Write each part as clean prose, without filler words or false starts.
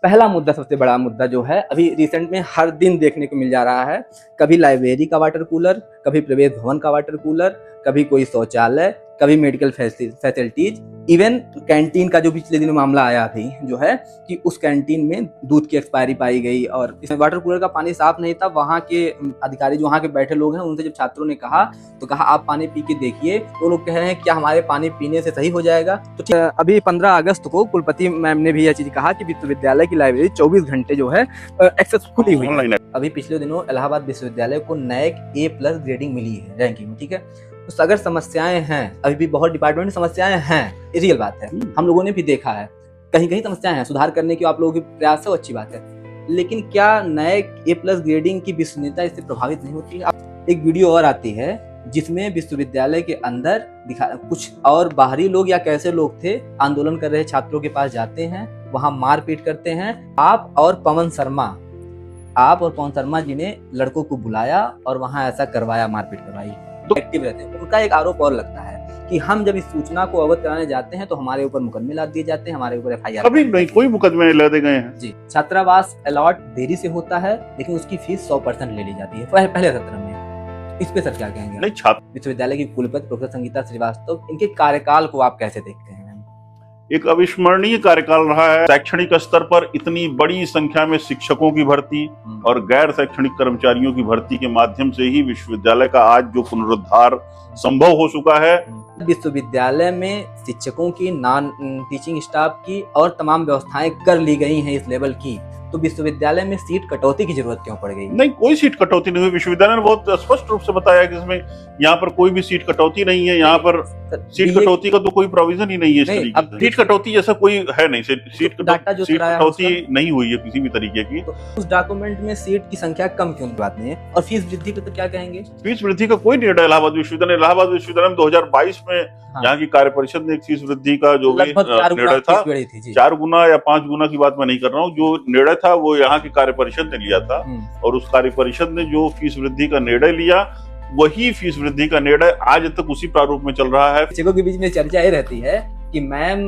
पहला मुद्दा, सबसे बड़ा मुद्दा जो है अभी रिसेंट में हर दिन देखने को मिल जा रहा है, कभी लाइब्रेरी का वाटर कूलर, कभी प्रवेश भवन का वाटर कूलर, कभी कोई शौचालय, कभी मेडिकल फैसिलिटीज, इवन कैंटीन का जो पिछले दिनों मामला आया अभी जो है कि उस कैंटीन में दूध की एक्सपायरी पाई गई और इसमें वाटर कूलर का पानी साफ नहीं था। वहाँ के अधिकारी जो वहाँ के बैठे लोग हैं उनसे जब छात्रों ने कहा तो कहा आप पानी पी के देखिए, तो लोग कह रहे हैं क्या हमारे पानी पीने से सही हो जाएगा। तो अभी 15 अगस्त को कुलपति मैम ने भी यह चीज कहा कि विश्वविद्यालय की लाइब्रेरी 24 घंटे जो है एक्सेस खुली हुई है। अभी पिछले दिनों इलाहाबाद विश्वविद्यालय को नैक A+ ग्रेडिंग मिली है रैंकिंग में, ठीक है। तो अगर समस्याएं हैं, अभी भी बहुत डिपार्टमेंट में समस्याएं हैं, ये रियल बात है, हम लोगों ने भी देखा है, कहीं कहीं समस्याएं हैं, सुधार करने की आप लोगों की प्रयास है, अच्छी बात है, लेकिन क्या नैक A+ ग्रेडिंग की विश्वसनीयता इससे प्रभावित नहीं होती है? एक वीडियो और आती है जिसमें विश्वविद्यालय के अंदर कुछ और बाहरी लोग या कैसे लोग थे आंदोलन कर रहे छात्रों के पास जाते हैं, वहां मारपीट करते हैं। आप और पवन शर्मा जी ने लड़कों को बुलाया और वहां ऐसा करवाया, मारपीट करवाई, तो एक्टिव रहते हैं। उनका एक आरोप और लगता है कि हम जब इस सूचना को अवगत कराने जाते हैं तो हमारे ऊपर मुकदमे लाद दिए जाते हैं, हमारे ऊपर FIR अभी नहीं कोई मुकदमे लादे गए हैं जी। छात्रावास अलॉट देरी से होता है लेकिन उसकी फीस 100% ले ली जाती है पहले सत्र में। इस पे सर क्या कहेंगे? नहीं, छात्र विश्वविद्यालय की कुलपति प्रोफेसर संगीता श्रीवास्तव, इनके कार्यकाल को आप कैसे देखते हैं? एक अविस्मरणीय कार्यकाल रहा है। शैक्षणिक स्तर पर इतनी बड़ी संख्या में शिक्षकों की भर्ती और गैर शैक्षणिक कर्मचारियों की भर्ती के माध्यम से ही विश्वविद्यालय का आज जो पुनरुद्धार संभव हो चुका है। विश्वविद्यालय में शिक्षकों की, नॉन टीचिंग स्टाफ की और तमाम व्यवस्थाएं कर ली गई हैं इस लेवल की, तो विश्वविद्यालय में सीट कटौती की जरूरत क्यों पड़ गई? नहीं, कोई सीट कटौती नहीं हुई। विश्वविद्यालय ने बहुत स्पष्ट रूप से बताया कि इसमें यहाँ पर कोई भी सीट कटौती नहीं है। यहाँ पर सीट कटौती का तो कोई प्रोविजन ही नहीं है इस तरीके से। सीट कटौती जैसा कोई है नहीं, सीट कटौती नहीं हुई है किसी भी तरीके की। तो उस डॉक्यूमेंट में सीट की संख्या कम क्यों की बात नहीं है? और फीस वृद्धि पे तो क्या कहेंगे? फीस वृद्धि का कोई निर्णय इलाहाबाद विश्वविद्यालय में 2022 में यहाँ की कार्य परिषद ने एक फीस वृद्धि का जो भी निर्णय था, 4 गुना या 5 गुना की बात मैं नहीं कर रहा हूँ, जो निर्णय था वो यहाँ की कार्य परिषद ने लिया था और उस कार्य परिषद ने जो फीस वृद्धि का निर्णय लिया वही फीस वृद्धि का निर्णय आज तक उसी प्रारूप में चल रहा है। शिक्षकों के बीच में चर्चा ये रहती है कि मैम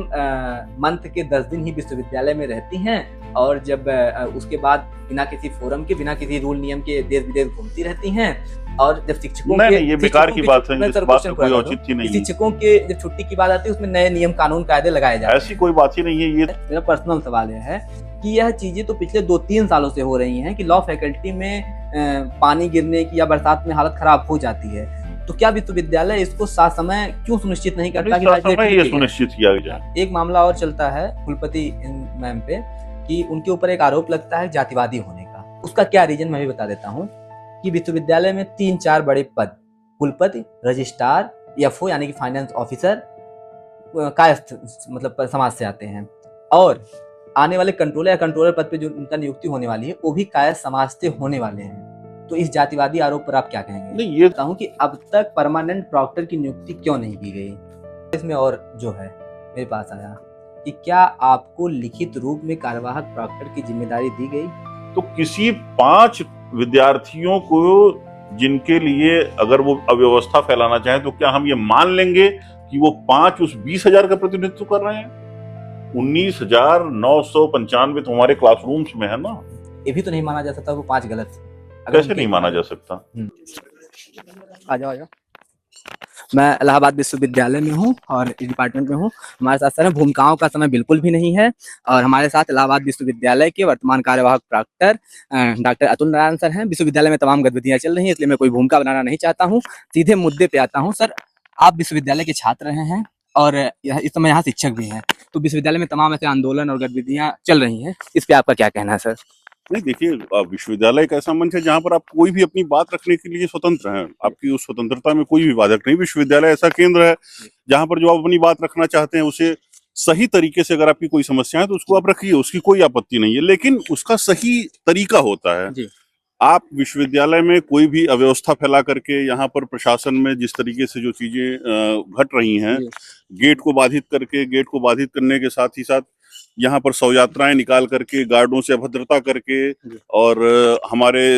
मंथ के 10 दिन ही विश्वविद्यालय में रहती हैं और जब उसके बाद बिना किसी फोरम के, बिना किसी रूल नियम के देश विदेश घूमती रहती हैं। और जब शिक्षकों नहीं, ये बेकार की बात है, इस बात का कोई औचित्य नहीं है। शिक्षकों के जब छुट्टी की बात आती है उसमें नए नियम कानून कायदे लगाए जाते हैं, ऐसी कोई बात ही नहीं है। ये मेरा पर्सनल सवाल है कि यह चीजें तो पिछले 2-3 सालों से हो रही हैं कि लॉ फैकल्टी में पानी गिरने की या बरसात में हालत खराब हो जाती है, तो क्या विश्वविद्यालय इसको समय क्यों सुनिश्चित नहीं करता कि ये सुनिश्चित किया जाए? एक मामला और चलता है कुलपति मैम पे कि उनके ऊपर एक आरोप लगता है जातिवादी होने का। उसका क्या रीजन मैं भी बता देता हूँ कि विश्वविद्यालय में 3-4 बड़े पद, कुलपति, रजिस्ट्रार, FO यानी कि फाइनेंस ऑफिसर, कायस्थ मतलब समाज से आते हैं, और आने वाले कंट्रोलर पद पे जो उनका नियुक्ति होने वाली है वो भी कायस्थ समाज से होने वाले हैं। तो इस जातिवादी आरोप पर आप क्या कहेंगे? नहीं, ये बताऊं कि अब तक परमानेंट प्रॉक्टर की नियुक्ति क्यों नहीं की गई? इसमें और जो है मेरे पास आया कि क्या आपको लिखित रूप में कार्यवाहक प्रॉक्टर की जिम्मेदारी दी गई? तो किसी 5 विद्यार्थियों को जिनके लिए अगर वो अव्यवस्था फैलाना चाहे तो क्या हम ये मान लेंगे कि वो 5 उस 20,000 का प्रतिनिधित्व कर रहे हैं? 19,995 तो हमारे क्लासरूम्स में है ना। ये भी तो नहीं माना जा सकता वो 5 गलत? कैसे नहीं माना जा सकता? आ जाओ। मैं इलाहाबाद विश्वविद्यालय में हूँ और इस डिपार्टमेंट में हूँ। हमारे साथ सर भूमिकाओं का समय बिल्कुल भी नहीं है और हमारे साथ इलाहाबाद विश्वविद्यालय के वर्तमान कार्यवाहक proctor doctor Atul Narayan sir हैं। विश्वविद्यालय में तमाम गतिविधियां चल रही हैं, इसलिए मैं कोई भूमिका बनाना नहीं चाहता हूँ, सीधे मुद्दे पे आता हूँ। सर, आप विश्वविद्यालय के छात्र रहे हैं और इस समय यहाँ शिक्षक भी हैं, तो विश्वविद्यालय में तमाम ऐसे आंदोलन और गतिविधियां चल रही हैं, इस पे आपका क्या कहना है सर? नहीं, देखिए, विश्वविद्यालय एक ऐसा मंच है जहाँ पर आप कोई भी अपनी बात रखने के लिए स्वतंत्र हैं। आपकी उस स्वतंत्रता में कोई भी बाधक नहीं। विश्वविद्यालय ऐसा केंद्र है जहाँ पर जो आप अपनी बात रखना चाहते हैं उसे सही तरीके से, अगर आपकी कोई समस्या है तो उसको आप रखिए, उसकी कोई आपत्ति नहीं है, लेकिन उसका सही तरीका होता है। आप विश्वविद्यालय में कोई भी अव्यवस्था फैला करके, यहाँ पर प्रशासन में जिस तरीके से जो चीजें घट रही हैं, गेट को बाधित करने के साथ ही साथ यहाँ पर शव यात्राएं निकाल करके, गार्डों से अभद्रता करके और हमारे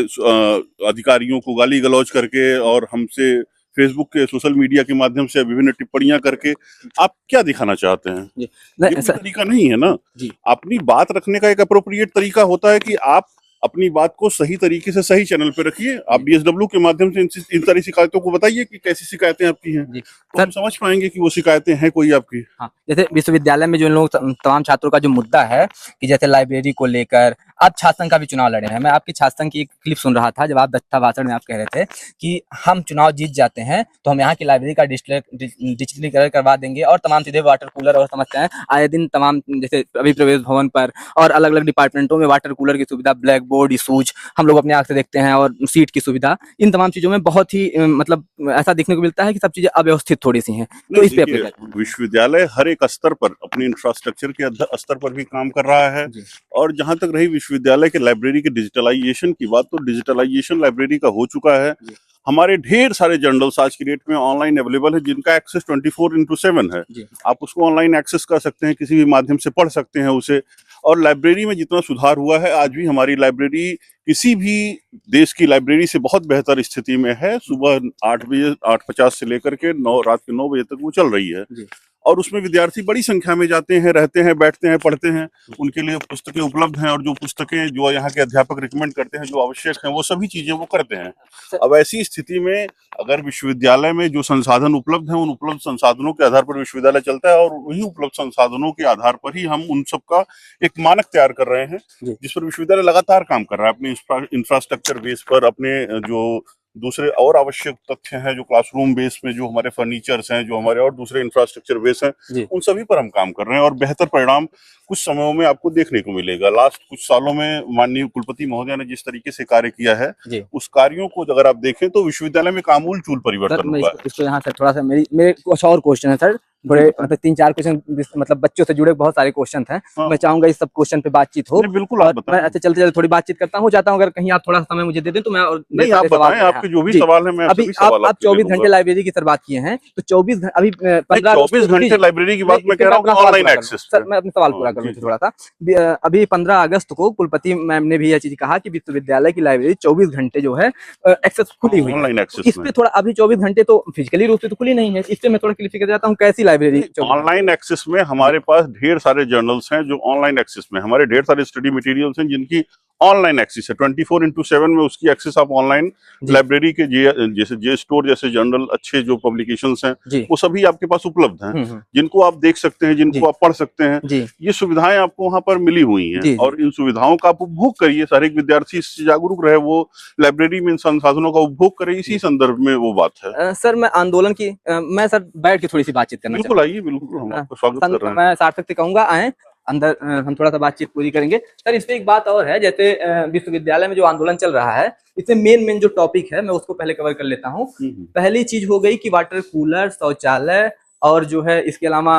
अधिकारियों को गाली गलौज करके और हमसे फेसबुक के सोशल मीडिया के माध्यम से विभिन्न टिप्पणियां करके आप क्या दिखाना चाहते हैं? जी ये नहीं कोई सर तरीका नहीं है ना। जी अपनी बात रखने का एक अप्रोप्रिएट तरीका होता है कि आप अपनी बात को सही तरीके से सही चैनल पे रखिए। आप जी बीएसडब्ल्यू के माध्यम से इन सारी शिकायतों को बताइए कि कैसी शिकायतें आपकी हैं, जी तो हम सर समझ पाएंगे कि वो शिकायतें हैं कोई आपकी। हाँ जैसे विश्वविद्यालय में जो इन लोग तमाम छात्रों का जो मुद्दा है कि जैसे लाइब्रेरी को लेकर आप छात्र संघ का भी चुनाव लड़े हैं। मैं आपकी छात्र संघ की एक क्लिप सुन रहा था जब आप दत्ता भाषण में आप कह रहे थे कि हम चुनाव जीत जाते हैं तो हम यहाँ की लाइब्रेरी का डिजिटलीकरण करवा देंगे और तमाम सीधे वाटर कूलर और समस्याएं आए दिन तमाम जैसे अभी प्रवेश भवन पर और अलग अलग डिपार्टमेंटों में वाटर कूलर की सुविधा, ब्लैक बोर्ड, इशूज हम लोग अपने आँख से देखते हैं और सीट की सुविधा, इन तमाम चीज़ों में बहुत ही मतलब ऐसा देखने को मिलता है कि सब चीज़ें अव्यवस्थित थोड़ी सी हैं। तो नहीं इस पे अपने देखिए, क्या विश्वविद्यालय हर एक स्तर पर अपने इंफ्रास्ट्रक्चर के स्तर पर भी काम कर रहा है। जी और जहां तक रही विश्वविद्यालय के लाइब्रेरी के डिजिटलाइजेशन की बात, तो डिजिटलाइजेशन लाइब्रेरी का हो चुका है। जी हमारे ढेर सारे जर्नल्स आज की डेट में ऑनलाइन अवेलेबल है, जिनका एक्सेस 24/7 है। जी आप उसको ऑनलाइन एक्सेस कर सकते हैं, किसी भी माध्यम से पढ़ सकते हैं उसे। और लाइब्रेरी में जितना सुधार हुआ है, आज भी हमारी लाइब्रेरी किसी भी देश की लाइब्रेरी से बहुत बेहतर स्थिति में है। सुबह 8 बजे 8:50 से लेकर के 9 रात के 9 बजे तक वो चल रही है। जी और उसमें विद्यार्थी बड़ी संख्या में जाते हैं, रहते हैं, बैठते हैं, पढ़ते हैं। उनके लिए पुस्तकें उपलब्ध हैं और जो पुस्तकें जो यहाँ के अध्यापक रिकमेंड करते हैं, जो आवश्यक हैं, वो सभी चीजें वो करते हैं। सर अब ऐसी स्थिति में अगर विश्वविद्यालय में जो संसाधन उपलब्ध हैं, उन उपलब्ध संसाधनों के आधार पर विश्वविद्यालय चलता है और वही उपलब्ध संसाधनों के आधार पर ही हम उन सबका एक मानक तैयार कर रहे हैं, जी जिस पर विश्वविद्यालय लगातार काम कर रहा है अपने इंफ्रास्ट्रक्चर बेस पर, अपने जो दूसरे और आवश्यक तथ्य हैं, जो क्लासरूम बेस में जो हमारे फर्नीचर्स हैं, जो हमारे और दूसरे इंफ्रास्ट्रक्चर बेस हैं, जी उन सभी पर हम काम कर रहे हैं और बेहतर परिणाम कुछ समयों में आपको देखने को मिलेगा। लास्ट कुछ सालों में माननीय कुलपति महोदय ने जिस तरीके से कार्य किया है, जी उस कार्यों को अगर आप देखें तो विश्वविद्यालय में आमूल चूल सर परिवर्तन मैं हुआ इसको यहाँ से थोड़ा सा मेरे कुछ और क्वेश्चन है सर, है। थोड़े जी बताएं। मतलब 3-4 क्वेश्चन मैं बच्चों से जुड़े बहुत सारे क्वेश्चन हैं। हाँ मैं चाहूंगा इस सब क्वेश्चन पे बातचीत हो नहीं, बिल्कुल आप और मैं बताएं। अच्छा चलते चलते थोड़ी बातचीत करता हूँ। चाहता हूँ अगर कहीं आप थोड़ा सा समय मुझे दे दें तो मैं और ढेर नहीं, आप सारे सवाल बताएं, हैं। हाँ आपके जो भी जी सवाल है मैं अभी सभी सवाल आप आपके ले 24 घंटे लूंगा। लाइब्रेरी की सर बात किए हैं तो 24 अभी नहीं, 15 अगस्त 24 को घंटे लाइब्रेरी की बात मैं कह मैं रहा हूँ अपना सवाल ऑनलाइन पूरा कर लूँ एक्सेस सर, पे। मैं अपना सवाल हाँ पूरा कर जी लूँ जी। थोड़ा सा। अभी 15 अगस्त को कुलपति मैम ने भी यह चीज कहा कि विश्वविद्यालय की लाइब्रेरी 24 घंटे जो है एक्सेस खुली हुई है। ऑनलाइन तो एक्सेस इस में पे थोड़ा अभी 24 घंटे तो फिजिकली रूप से तो खुली नहीं है, इस पे मैं थोड़ा क्लियर करना चाहता हूँ कैसी लाइब्रेरी 24 घंटे। ऑनलाइन एक्सेस में जी हमारे पास ढेर सारे जर्नल्स हैं जो ऑनलाइन एक्सेस में, हमारे ढेर सारे स्टडी मटेरियल्स हैं जिनकी ऑनलाइन एक्सेस है। 24/7 में उसकी एक्सेस आप ऑनलाइन जी लाइब्रेरी के जैसे जे स्टोर जैसे जर्नल अच्छे जो पब्लिकेशंस हैं, जी वो सभी आपके पास उपलब्ध हैं, हम्म, जिनको आप देख सकते हैं, जी जिनको आप पढ़ सकते हैं। जी ये सुविधाएं आपको वहां पर मिली हुई हैं जी जी और इन सुविधाओं का आप उपभोग करिए। हर एक विद्यार्थी इससे जागरूक रहे, वो लाइब्रेरी में इन संसाधनों का उपभोग करे, इसी जी संदर्भ में वो बात है। सर मैं आंदोलन की मैं सर बैठ के थोड़ी सी बातचीत करना बिल्कुल चाहूंगा। आइए, बिल्कुल हम आपका स्वागत कर रहे हैं। मैं सार्थक से कहूंगा आए अंदर, हम थोड़ा सा बातचीत पूरी करेंगे। सर इस पे एक बात और है, जैसे विश्वविद्यालय में जो आंदोलन चल रहा है इसमें मेन जो टॉपिक है मैं उसको पहले कवर कर लेता हूँ। हम्म। पहली चीज हो गई कि वाटर कूलर, शौचालय और जो है इसके अलावा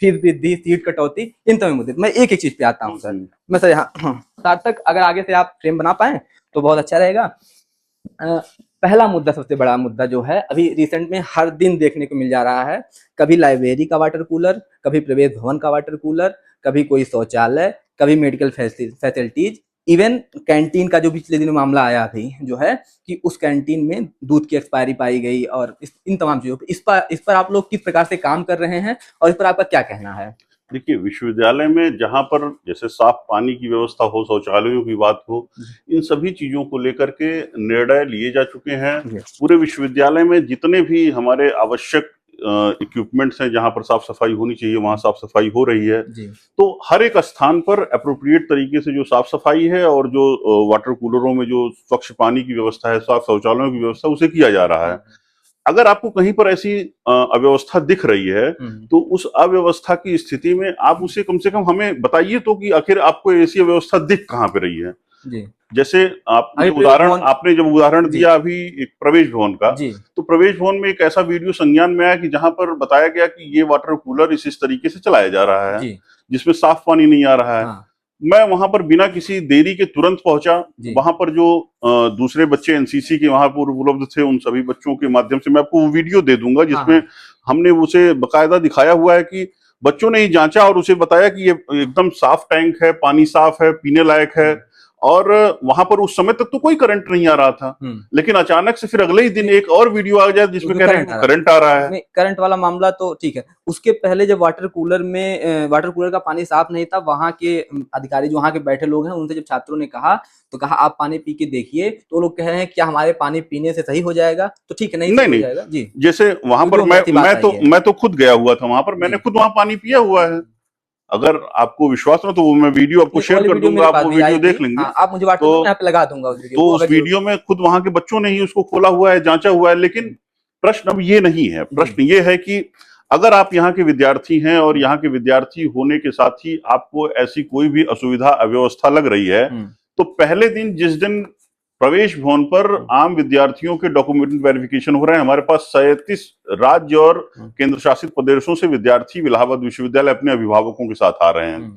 फीस वृद्धि, सीट कटौती, इन तमाम मुद्दे। मैं एक एक चीज पे आता हूँ सर। मैं सर यहाँ सार्थक अगर आगे से आप फ्रेम बना पाए तो बहुत अच्छा रहेगा। पहला मुद्दा, सबसे बड़ा मुद्दा जो है अभी रिसेंट में हर दिन देखने को मिल जा रहा है, कभी लाइब्रेरी का वाटर कूलर, कभी प्रवेश भवन का वाटर कूलर, कभी कोई शौचालय, कभी मेडिकल फैसिलिटीज, इवन कैंटीन का जो पिछले दिन मामला आया थी जो है कि उस कैंटीन में दूध की एक्सपायरी पाई गई और इन तमाम चीजों पर इस पर आप लोग किस प्रकार से काम कर रहे हैं और इस पर आपका क्या कहना है? देखिए, विश्वविद्यालय में जहाँ पर जैसे साफ पानी की व्यवस्था हो, शौचालयों की बात हो, इन सभी चीजों को लेकर के निर्णय लिए जा चुके हैं। पूरे विश्वविद्यालय में जितने भी हमारे आवश्यक इक्विपमेंट्स हैं, जहाँ पर साफ सफाई होनी चाहिए वहाँ साफ सफाई हो रही है। तो हर एक स्थान पर अप्रोप्रिएट तरीके से जो साफ सफाई है और जो वाटर कूलरों में जो स्वच्छ पानी की व्यवस्था है, साफ शौचालयों की व्यवस्था, उसे किया जा रहा है। अगर आपको कहीं पर ऐसी अव्यवस्था दिख रही है तो उस अव्यवस्था की स्थिति में आप उसे कम से कम हमें बताइए तो कि आखिर आपको ऐसी अव्यवस्था दिख कहाँ पे रही है। जी। जैसे आपने जब उदाहरण दिया अभी एक प्रवेश भवन का, तो प्रवेश भवन में एक ऐसा वीडियो संज्ञान में आया कि जहां पर बताया गया कि ये वाटर कूलर इस तरीके से चलाया जा रहा है जिसमें साफ पानी नहीं आ रहा है। हाँ। मैं वहां पर बिना किसी देरी के तुरंत पहुंचा। वहां पर जो दूसरे बच्चे एनसीसी के वहां पर उपलब्ध थे, उन सभी बच्चों के माध्यम से मैं आपको वो वीडियो दे दूंगा जिसमें हमने उसे बकायदा दिखाया हुआ है कि बच्चों ने ही जांचा और उसे बताया कि ये एकदम साफ टैंक है, पानी साफ है, पीने लायक है और वहां पर उस समय तक तो कोई करंट नहीं आ रहा था, लेकिन अचानक से फिर अगले ही दिन एक और वीडियो आ जाए जिसमें कह रहे हैं करंट आ रहा है। करंट वाला मामला तो ठीक है, उसके पहले जब वाटर कूलर का पानी साफ नहीं था, वहां के अधिकारी जो वहां के बैठे लोग हैं उनसे जब छात्रों ने कहा तो कहा आप पानी पी के देखिए, तो लोग कह रहे हैं क्या हमारे पानी पीने से सही हो जाएगा? तो ठीक है, नहीं हो जाएगा जी। जैसे वहां पर मैं तो खुद गया हुआ था वहां पर, मैंने खुद वहां पानी पिया हुआ है। अगर आपको विश्वास ना तो वो मैं वीडियो आपको शेयर कर दूंगा, आप वो वीडियो देख लेंगे। आप मुझे व्हाट्सएप पे यहाँ पे लगा दूंगा उस वीडियो। तो उस वीडियो में खुद वहां के बच्चों ने ही उसको खोला हुआ है, जांचा हुआ है। लेकिन प्रश्न अब ये नहीं है, प्रश्न ये है कि अगर आप यहाँ के विद्यार्थी हैं और यहाँ के विद्यार्थी होने के साथ ही आपको ऐसी कोई भी असुविधा अव्यवस्था लग रही है, तो पहले दिन जिस दिन प्रवेश भवन पर आम विद्यार्थियों के डॉक्यूमेंट वेरिफिकेशन हो रहे हैं, हमारे पास 37 राज्य और केंद्र शासित प्रदेशों से विद्यार्थी इलाहाबाद विश्वविद्यालय अपने अभिभावकों के साथ आ रहे हैं।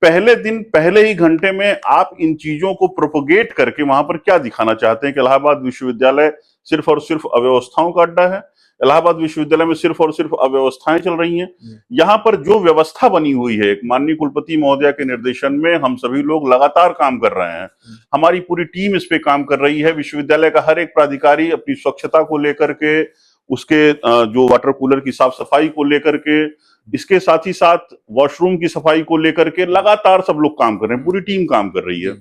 पहले दिन पहले ही घंटे में आप इन चीजों को प्रोपोगेट करके वहां पर क्या दिखाना चाहते हैं कि इलाहाबाद विश्वविद्यालय सिर्फ और सिर्फ अव्यवस्थाओं का अड्डा है, इलाहाबाद विश्वविद्यालय में सिर्फ और सिर्फ अव्यवस्थाएं चल रही हैं। यहाँ पर जो व्यवस्था बनी हुई है, एक माननीय कुलपति महोदया के निर्देशन में हम सभी लोग लगातार काम कर रहे हैं, हमारी पूरी टीम इस पे काम कर रही है। विश्वविद्यालय का हर एक प्राधिकारी अपनी स्वच्छता को लेकर के, उसके जो वाटर कूलर की साफ सफाई को लेकर के, इसके साथ ही साथ वॉशरूम की सफाई को लेकर के लगातार सब लोग काम कर रहे हैं, पूरी टीम काम कर रही है।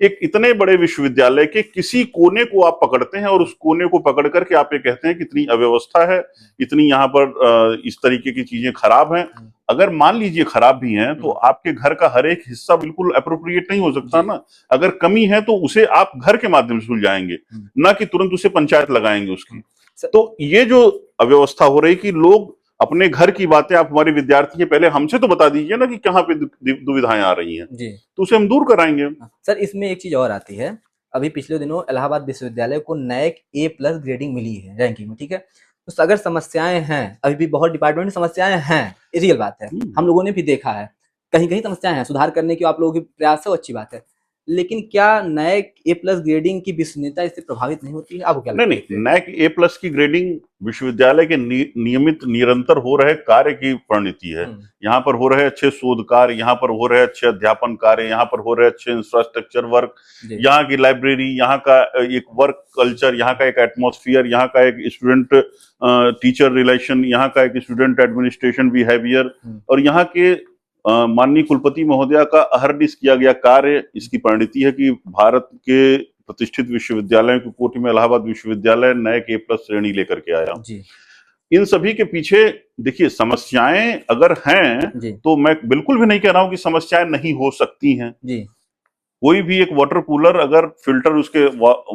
एक इतने बड़े विश्वविद्यालय के किसी कोने को आप पकड़ते हैं और उस कोने को पकड़ करके आप ये कहते हैं कि इतनी अव्यवस्था है, इतनी यहाँ पर इस तरीके की चीजें खराब हैं। अगर मान लीजिए खराब भी हैं तो आपके घर का हर एक हिस्सा बिल्कुल अप्रोप्रिएट नहीं हो सकता ना। अगर कमी है तो उसे आप घर के माध्यम से सुलझाएंगे, ना कि तुरंत उसे पंचायत लगाएंगे उसकी। तो ये जो अव्यवस्था हो रही कि लोग अपने घर की बातें, आप हमारे विद्यार्थी हैं, पहले हमसे तो बता दीजिए ना कि कहाँ पे दुविधाएं आ रही हैं जी, तो उसे हम दूर कराएंगे। सर इसमें एक चीज और आती है, अभी पिछले दिनों इलाहाबाद विश्वविद्यालय को नैक A+ ग्रेडिंग मिली है रैंकिंग में, ठीक है। तो अगर समस्याएं हैं, अभी भी बहुत डिपार्टमेंट में समस्याएं हैं, ये रियल बात है, हम लोगों ने भी देखा है, कहीं कहीं समस्याएं हैं, सुधार करने की आप लोगों की प्रयास है, अच्छी बात है। लेकिन क्या नैक A+ ग्रेडिंग की विश्वसनीयता इससे प्रभावित नहीं होती है? आपको क्या लगता है? नहीं, नैक A+ की ग्रेडिंग विश्वविद्यालय के नियमित निरंतर हो रहे कार्य की परिणति है। यहाँ पर हो रहे अच्छे शोध कार्य, यहाँ पर हो रहे अच्छे अध्यापन कार्य, यहाँ पर हो रहे अच्छे इंफ्रास्ट्रक्चर वर्क, यहाँ की लाइब्रेरी, यहाँ का एक वर्क कल्चर, यहाँ का एक एटमॉस्फेयर, यहाँ का एक स्टूडेंट टीचर रिलेशन, यहाँ का एक स्टूडेंट एडमिनिस्ट्रेशन बिहेवियर, और यहाँ के माननीय कुलपति महोदया का अहर्निश किया गया कार्य, इसकी परिणति है कि भारत के प्रतिष्ठित विश्वविद्यालयों की कोटि में इलाहाबाद विश्वविद्यालय नैक A+ श्रेणी लेकर के आया जी। इन सभी के पीछे देखिए समस्याएं अगर हैं तो मैं बिल्कुल भी नहीं कह रहा हूं कि समस्याएं नहीं हो सकती हैं जी। कोई भी एक वाटर कूलर अगर फिल्टर उसके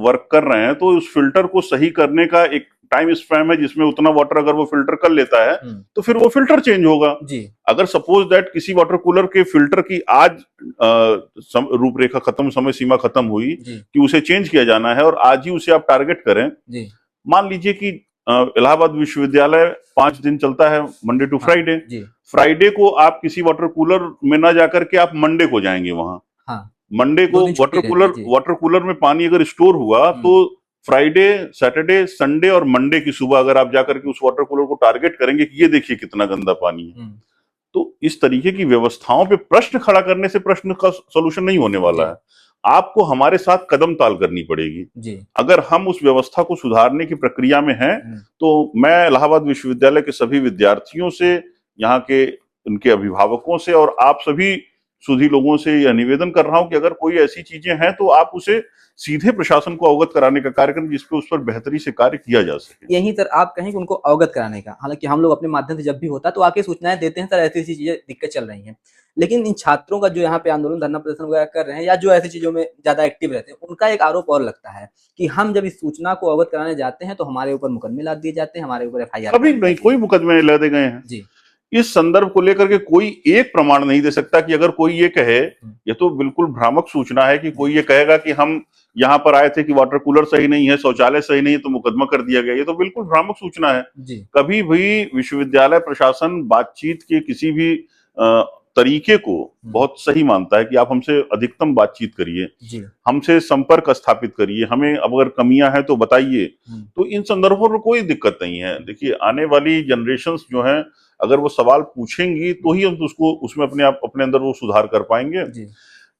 वर्क कर रहे हैं तो उस फिल्टर को सही करने का एक टाइम स्पैम है, जिसमें उतना वाटर अगर वो फिल्टर कर लेता है तो फिर वो फिल्टर चेंज होगा जी। अगर सपोज दैट किसी वाटर कूलर के फिल्टर की आज रूपरेखा खत्म, समय सीमा खत्म हुई कि उसे चेंज किया जाना है और आज ही उसे आप टारगेट करें, मान लीजिए कि इलाहाबाद विश्वविद्यालय 5 दिन चलता है, मंडे टू फ्राइडे, फ्राइडे को आप किसी वाटर कूलर में ना जाकर के आप मंडे को जाएंगे वहां, मंडे को वाटर कूलर में पानी अगर स्टोर हुआ तो फ्राइडे, सैटरडे, संडे और मंडे की सुबह अगर आप जाकर के उस वाटर कूलर को टारगेट करेंगे कि ये देखिए कितना गंदा पानी है, तो इस तरीके की व्यवस्थाओं पे प्रश्न खड़ा करने से प्रश्न का सॉल्यूशन नहीं होने वाला है। आपको हमारे साथ कदम ताल करनी पड़ेगी जी। अगर हम उस व्यवस्था को सुधारने की प्रक्रिया में हैं तो मैं इलाहाबाद विश्वविद्यालय के सभी विद्यार्थियों से, यहाँ के उनके अभिभावकों से और आप सभी सुधी लोगों से यह निवेदन कर रहा हूं कि अगर कोई ऐसी चीजें हैं तो आप उसे सीधे प्रशासन को अवगत कराने का कार्यक्रम, जिसपे उस पर बेहतरी से कार्य किया जा सके। यही सर आप कहें कि उनको अवगत कराने का, हालांकि हम लोग अपने माध्यम से जब भी होता है तो आके सूचनाएं देते हैं सर ऐसी ऐसी चीजें दिक्कत चल रही हैं, लेकिन इन छात्रों का जो यहाँ पे आंदोलन, धरना प्रदर्शन वगैरह कर रहे हैं या जो ऐसी चीजों में ज्यादा एक्टिव रहते हैं, उनका एक आरोप और लगता है कि हम जब इस सूचना को अवगत कराने जाते हैं तो हमारे ऊपर मुकदमे लाद दिए जाते हैं, हमारे ऊपर FIR कभी नहीं, कोई मुकदमे नहीं लादे गए हैं जी। इस संदर्भ को लेकर के कोई एक प्रमाण नहीं दे सकता कि अगर कोई ये कहे, ये तो बिल्कुल भ्रामक सूचना है कि कोई ये कहेगा कि हम यहाँ पर आए थे कि वाटर कूलर सही नहीं है, शौचालय सही नहीं है तो मुकदमा कर दिया गया, ये तो बिल्कुल भ्रामक सूचना है जी। कभी भी विश्वविद्यालय प्रशासन बातचीत के किसी भी तरीके को बहुत सही मानता है कि आप हमसे अधिकतम बातचीत करिए, हमसे संपर्क स्थापित करिए, हमें अगर कमियां हैं तो बताइए, तो इन संदर्भों में कोई दिक्कत नहीं है। देखिए आने वाली जनरेशंस जो हैं अगर वो सवाल पूछेंगी तो ही हम उसको उसमें अपने अंदर वो सुधार कर पाएंगे।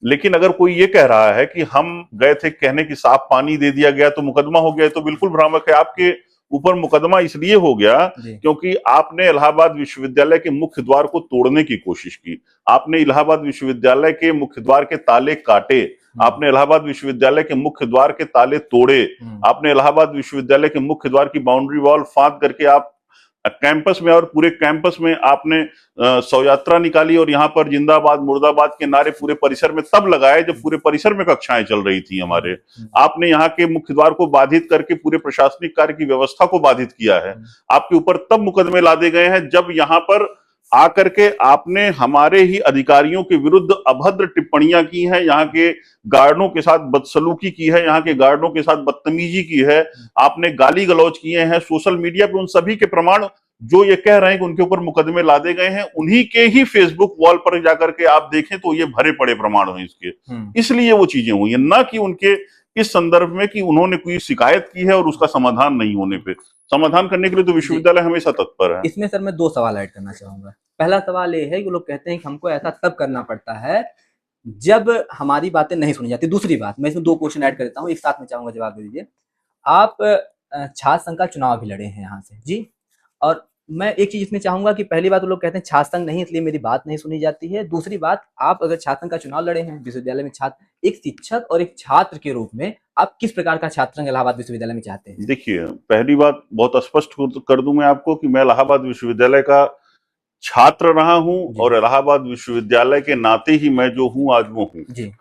लेकिन अगर कोई ये कह रहा है कि हम गए थे कहने की साफ पानी दे दिया गया तो मुकदमा हो गया, तो बिल्कुल भ्रामक है। आपके ऊपर मुकदमा इसलिए हो गया जी क्योंकि आपने इलाहाबाद विश्वविद्यालय के मुख्य द्वार को तोड़ने की कोशिश की, आपने इलाहाबाद विश्वविद्यालय के मुख्य द्वार के ताले काटे, आपने इलाहाबाद विश्वविद्यालय के मुख्य द्वार के ताले तोड़े, आपने इलाहाबाद विश्वविद्यालय के मुख्य द्वार की बाउंड्री वॉल फांद करके आप कैंपस में और पूरे कैंपस में आपने शव यात्रा निकाली और यहाँ पर जिंदाबाद मुर्दाबाद के नारे पूरे परिसर में तब लगाए जब पूरे परिसर में कक्षाएं चल रही थी हमारे। आपने यहाँ के मुख्य द्वार को बाधित करके पूरे प्रशासनिक कार्य की व्यवस्था को बाधित किया है। आपके ऊपर तब मुकदमे लादे गए हैं जब यहाँ पर आकर के आपने हमारे ही अधिकारियों के विरुद्ध अभद्र टिप्पणियां की हैं, यहाँ के गार्डों के साथ बदसलूकी की है, यहाँ के गार्डों के साथ बदतमीजी की है, आपने गाली गलौज किए हैं। सोशल मीडिया पे उन सभी के प्रमाण जो ये कह रहे हैं कि उनके ऊपर मुकदमे लादे गए हैं, उन्हीं के ही फेसबुक वॉल पर जाकर के आप देखें तो ये भरे पड़े प्रमाण हैं इसके। इसलिए वो चीजें हुई हैं, ना कि उनके इस संदर्भ में कि उन्होंने कोई शिकायत की है और उसका समाधान नहीं होने पे। समाधान करने के लिए तो विश्वविद्यालय हमेशा तत्पर है। इसमें सर मैं 2 सवाल ऐड करना चाहूंगा। पहला सवाल ये है कि लोग कहते हैं कि हमको ऐसा तब करना पड़ता है जब हमारी बातें नहीं सुनी जाती। दूसरी बात, मैं इसमें 2 क्वेश्चन ऐड कर देता हूँ, एक साथ में चाहूंगा जवाब दे दीजिए। आप छात्र संघ का चुनाव भी लड़े हैं यहाँ से जी, और मैं एक चीज इसमें चाहूंगा कि पहली बात, वो लोग कहते हैं छात्र संघ नहीं इसलिए मेरी बात नहीं सुनी जाती है। दूसरी बात, आप अगर छात्र संघ का चुनाव लड़े हैं विश्वविद्यालय में, छात्र, एक शिक्षक और एक छात्र के रूप में आप किस प्रकार का छात्र संघ इलाहाबाद विश्वविद्यालय में चाहते हैं? देखिए, पहली बात बहुत स्पष्ट कर दूं मैं आपको कि मैं इलाहाबाद विश्वविद्यालय का छात्र रहा हूं और इलाहाबाद विश्वविद्यालय के नाते ही मैं जो हूं आज वो हूं जी।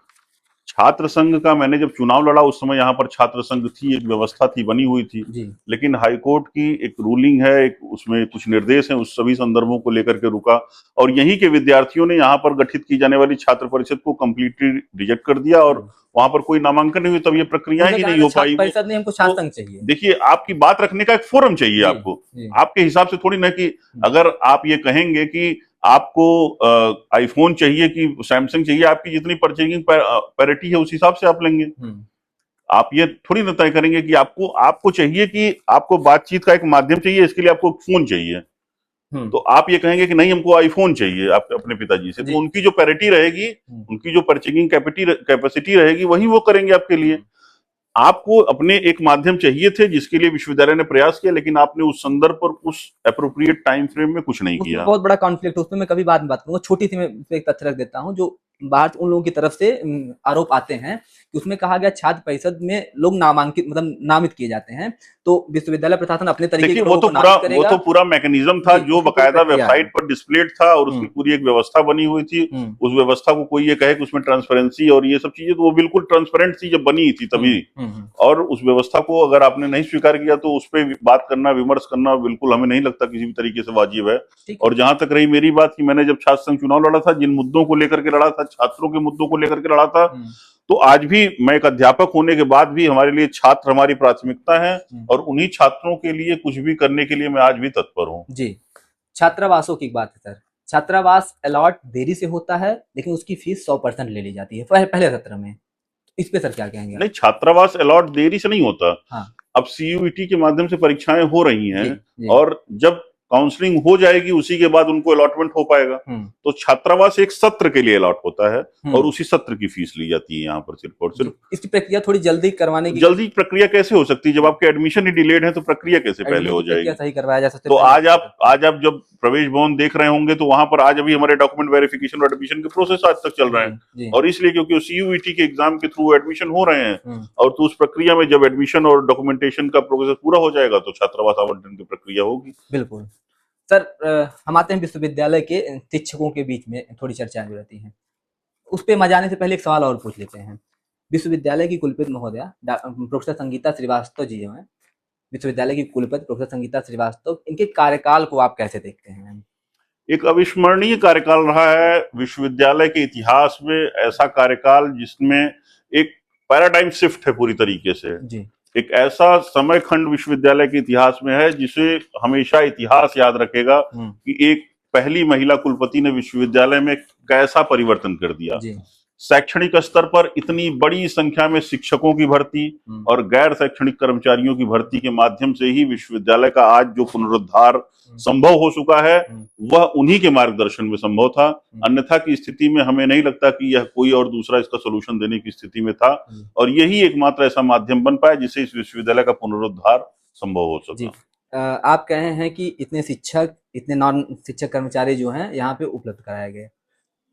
छात्र संघ का मैंने जब चुनाव लड़ा उस समय यहाँ पर छात्र संघ थी, एक व्यवस्था थी, बनी हुई थी जी। लेकिन हाईकोर्ट की एक रूलिंग है, एक उसमें कुछ निर्देश हैं, उस सभी संदर्भों को लेकर के रुका और यहीं के विद्यार्थियों ने यहाँ पर गठित की जाने वाली छात्र परिषद को कंप्लीटली रिजेक्ट कर दिया और वहां पर कोई नामांकन नहीं हुई, तब ये प्रक्रिया ही नहीं हो पाई। परिषद ने हमको छात्र संघ चाहिए। देखिए, आपकी बात रखने का एक फोरम चाहिए आपको, आपके हिसाब से थोड़ी ना कि अगर आप ये कहेंगे कि आपको आईफोन चाहिए कि सैमसंग चाहिए, आपकी जितनी परचेजिंग पैरिटी है उस हिसाब से आप लेंगे। आप ये थोड़ी ना तय करेंगे कि आपको चाहिए कि आपको बातचीत का एक माध्यम चाहिए, इसके लिए आपको फोन चाहिए, तो आप ये कहेंगे कि नहीं हमको आईफोन चाहिए आप अपने पिताजी से, तो उनकी जो पैरिटी रहेगी, उनकी जो परचेजिंग कैपेसिटी रहेगी वही वो करेंगे आपके लिए। आपको अपने एक माध्यम चाहिए थे जिसके लिए विश्वविद्यालय ने प्रयास किया, लेकिन आपने उस संदर्भ पर उस एप्रोप्रिएट टाइम फ्रेम में कुछ नहीं किया। बहुत बड़ा कॉन्फ्लिक्ट, उसमें मैं कभी बात करूंगा। छोटी सी मैं एक तथ्य रख देता हूँ जो बाहर उन लोगों की तरफ से आरोप आते हैं कि उसमें कहा गया छात्र परिषद में लोग नामांकित मतलब नामित किए जाते हैं, तो विश्वविद्यालय प्रशासन अपने तरीके वो तो पूरा मैकेनिज्म था जो बकायदा वेबसाइट पर डिस्प्लेड था और उसकी पूरी एक व्यवस्था बनी हुई थी। उस व्यवस्था को कोई ये कहे कि उसमें ट्रांसपेरेंसी और ये सब चीजें, तो वो बिल्कुल ट्रांसपेरेंट थी जब बनी थी तभी, और उस व्यवस्था को अगर आपने नहीं स्वीकार किया तो उस पर बात करना, विमर्श करना बिल्कुल हमें नहीं लगता किसी भी तरीके से वाजिब है। और जहां तक रही मेरी बात कि मैंने जब छात्र संघ चुनाव लड़ा था, जिन मुद्दों को लेकर के लड़ा था, छात्रों के मुद्दों को लेकर के लड़ा था, तो आज भी मैं एक अध्यापक होने के बाद भी हमारे लिए छात्र हमारी प्राथमिकता है और उन्हीं छात्रों के लिए कुछ भी करने के लिए मैं आज भी तत्पर हूँ जी। छात्रावासों की बात है सर, छात्रावास अलॉट देरी से होता है लेकिन उसकी फीस 100% ले ली जाती है पहले सत्र में, इस पे सर क्या कहेंगे? नहीं, छात्रावास अलॉट देरी से नहीं होता। हाँ। अब CUET के माध्यम से परीक्षाएं हो रही हैं और जब काउंसलिंग हो जाएगी उसी के बाद उनको अलॉटमेंट हो पाएगा। तो छात्रावास एक सत्र के लिए अलॉट होता है और उसी सत्र की फीस ली जाती है यहाँ पर सिर्फ और सिर्फ। इसकी प्रक्रिया थोड़ी जल्दी करवाने की, जल्दी प्रक्रिया कैसे हो सकती है जब आपके एडमिशन ही डिलेड है, तो प्रक्रिया कैसे पहले हो जाएगी? सही करवाया जा सकता है। तो आज आप जब प्रवेश भवन देख रहे होंगे तो वहां पर आज अभी हमारे डॉक्यूमेंट वेरिफिकेशन और एडमिशन के प्रोसेस आज तक चल रहे हैं, और इसलिए क्योंकि CUET के एग्जाम के थ्रू एडमिशन हो रहे हैं, और तो उस प्रक्रिया में जब एडमिशन और डॉक्यूमेंटेशन का प्रोसेस पूरा हो जाएगा तो छात्रावास आवंटन की प्रक्रिया होगी। बिल्कुल सर, हम आते हैं विश्वविद्यालय के शिक्षकों के बीच में थोड़ी चर्चाएं जो रहती हैं, उस पर मजाने से पहले एक सवाल और पूछ लेते हैं। विश्वविद्यालय की कुलपति महोदया प्रोफेसर संगीता श्रीवास्तव जी जो हैं, विश्वविद्यालय की कुलपति प्रोफेसर संगीता श्रीवास्तव, इनके कार्यकाल को आप कैसे देखते हैं? एक अविस्मरणीय कार्यकाल रहा है विश्वविद्यालय के इतिहास में, ऐसा कार्यकाल जिसमें एक पैराडाइम शिफ्ट है पूरी तरीके से जी। एक ऐसा समय खंड विश्वविद्यालय के इतिहास में है जिसे हमेशा इतिहास याद रखेगा कि एक पहली महिला कुलपति ने विश्वविद्यालय में कैसा परिवर्तन कर दिया। शैक्षणिक स्तर पर इतनी बड़ी संख्या में शिक्षकों की भर्ती और गैर शैक्षणिक कर्मचारियों की भर्ती के माध्यम से ही विश्वविद्यालय का आज जो पुनरुद्धार संभव हो चुका है वह उन्हीं के मार्गदर्शन में संभव था। अन्यथा की स्थिति में हमें नहीं लगता कि यह कोई और दूसरा इसका सोल्यूशन देने की स्थिति में था, और यही एकमात्र ऐसा माध्यम बन पाया जिससे इस विश्वविद्यालय का पुनरुद्धार संभव हो सका। आप कहे हैं कि इतने शिक्षक, इतने नॉन शिक्षक कर्मचारी जो हैं यहाँ पे उपलब्ध कराए गए।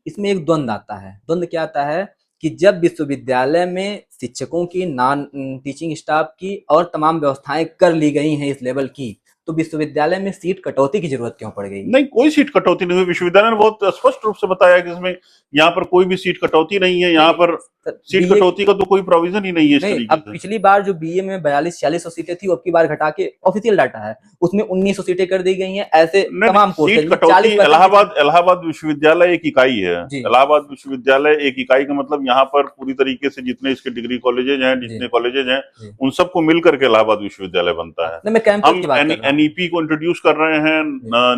इसमें एक द्वंद्व आता है। द्वंद्व क्या आता है कि जब विश्वविद्यालय में शिक्षकों की, नॉन टीचिंग स्टाफ की और तमाम व्यवस्थाएं कर ली गई हैं इस लेवल की, तो विश्वविद्यालय में सीट कटौती की जरूरत क्यों पड़ गई? नहीं, कोई सीट कटौती नहीं हुई। विश्वविद्यालय ने बहुत स्पष्ट रूप से बताया कि इसमें यहाँ पर कोई भी सीट कटौती नहीं है। यहाँ पर सीट कटौती का तो कोई प्रोविजन ही नहीं है इस तरीके अब पिछली बार जो बीए में 4200-4600 सीटें थी, अब की बार घटा के ऑफिशियल डाटा है उसमें 1900 सीटें कर दी गई हैं। ऐसे तमाम सीट कटौती, इलाहाबाद विश्वविद्यालय एक इकाई है। इलाहाबाद विश्वविद्यालय एक इकाई का मतलब यहाँ पर पूरी तरीके से जितने इसके डिग्री कॉलेजेज हैं, जितने कॉलेजेज हैं, उन सबको मिलकर के इलाहाबाद विश्वविद्यालय बनता है। हम एनईपी को इंट्रोड्यूस कर रहे हैं,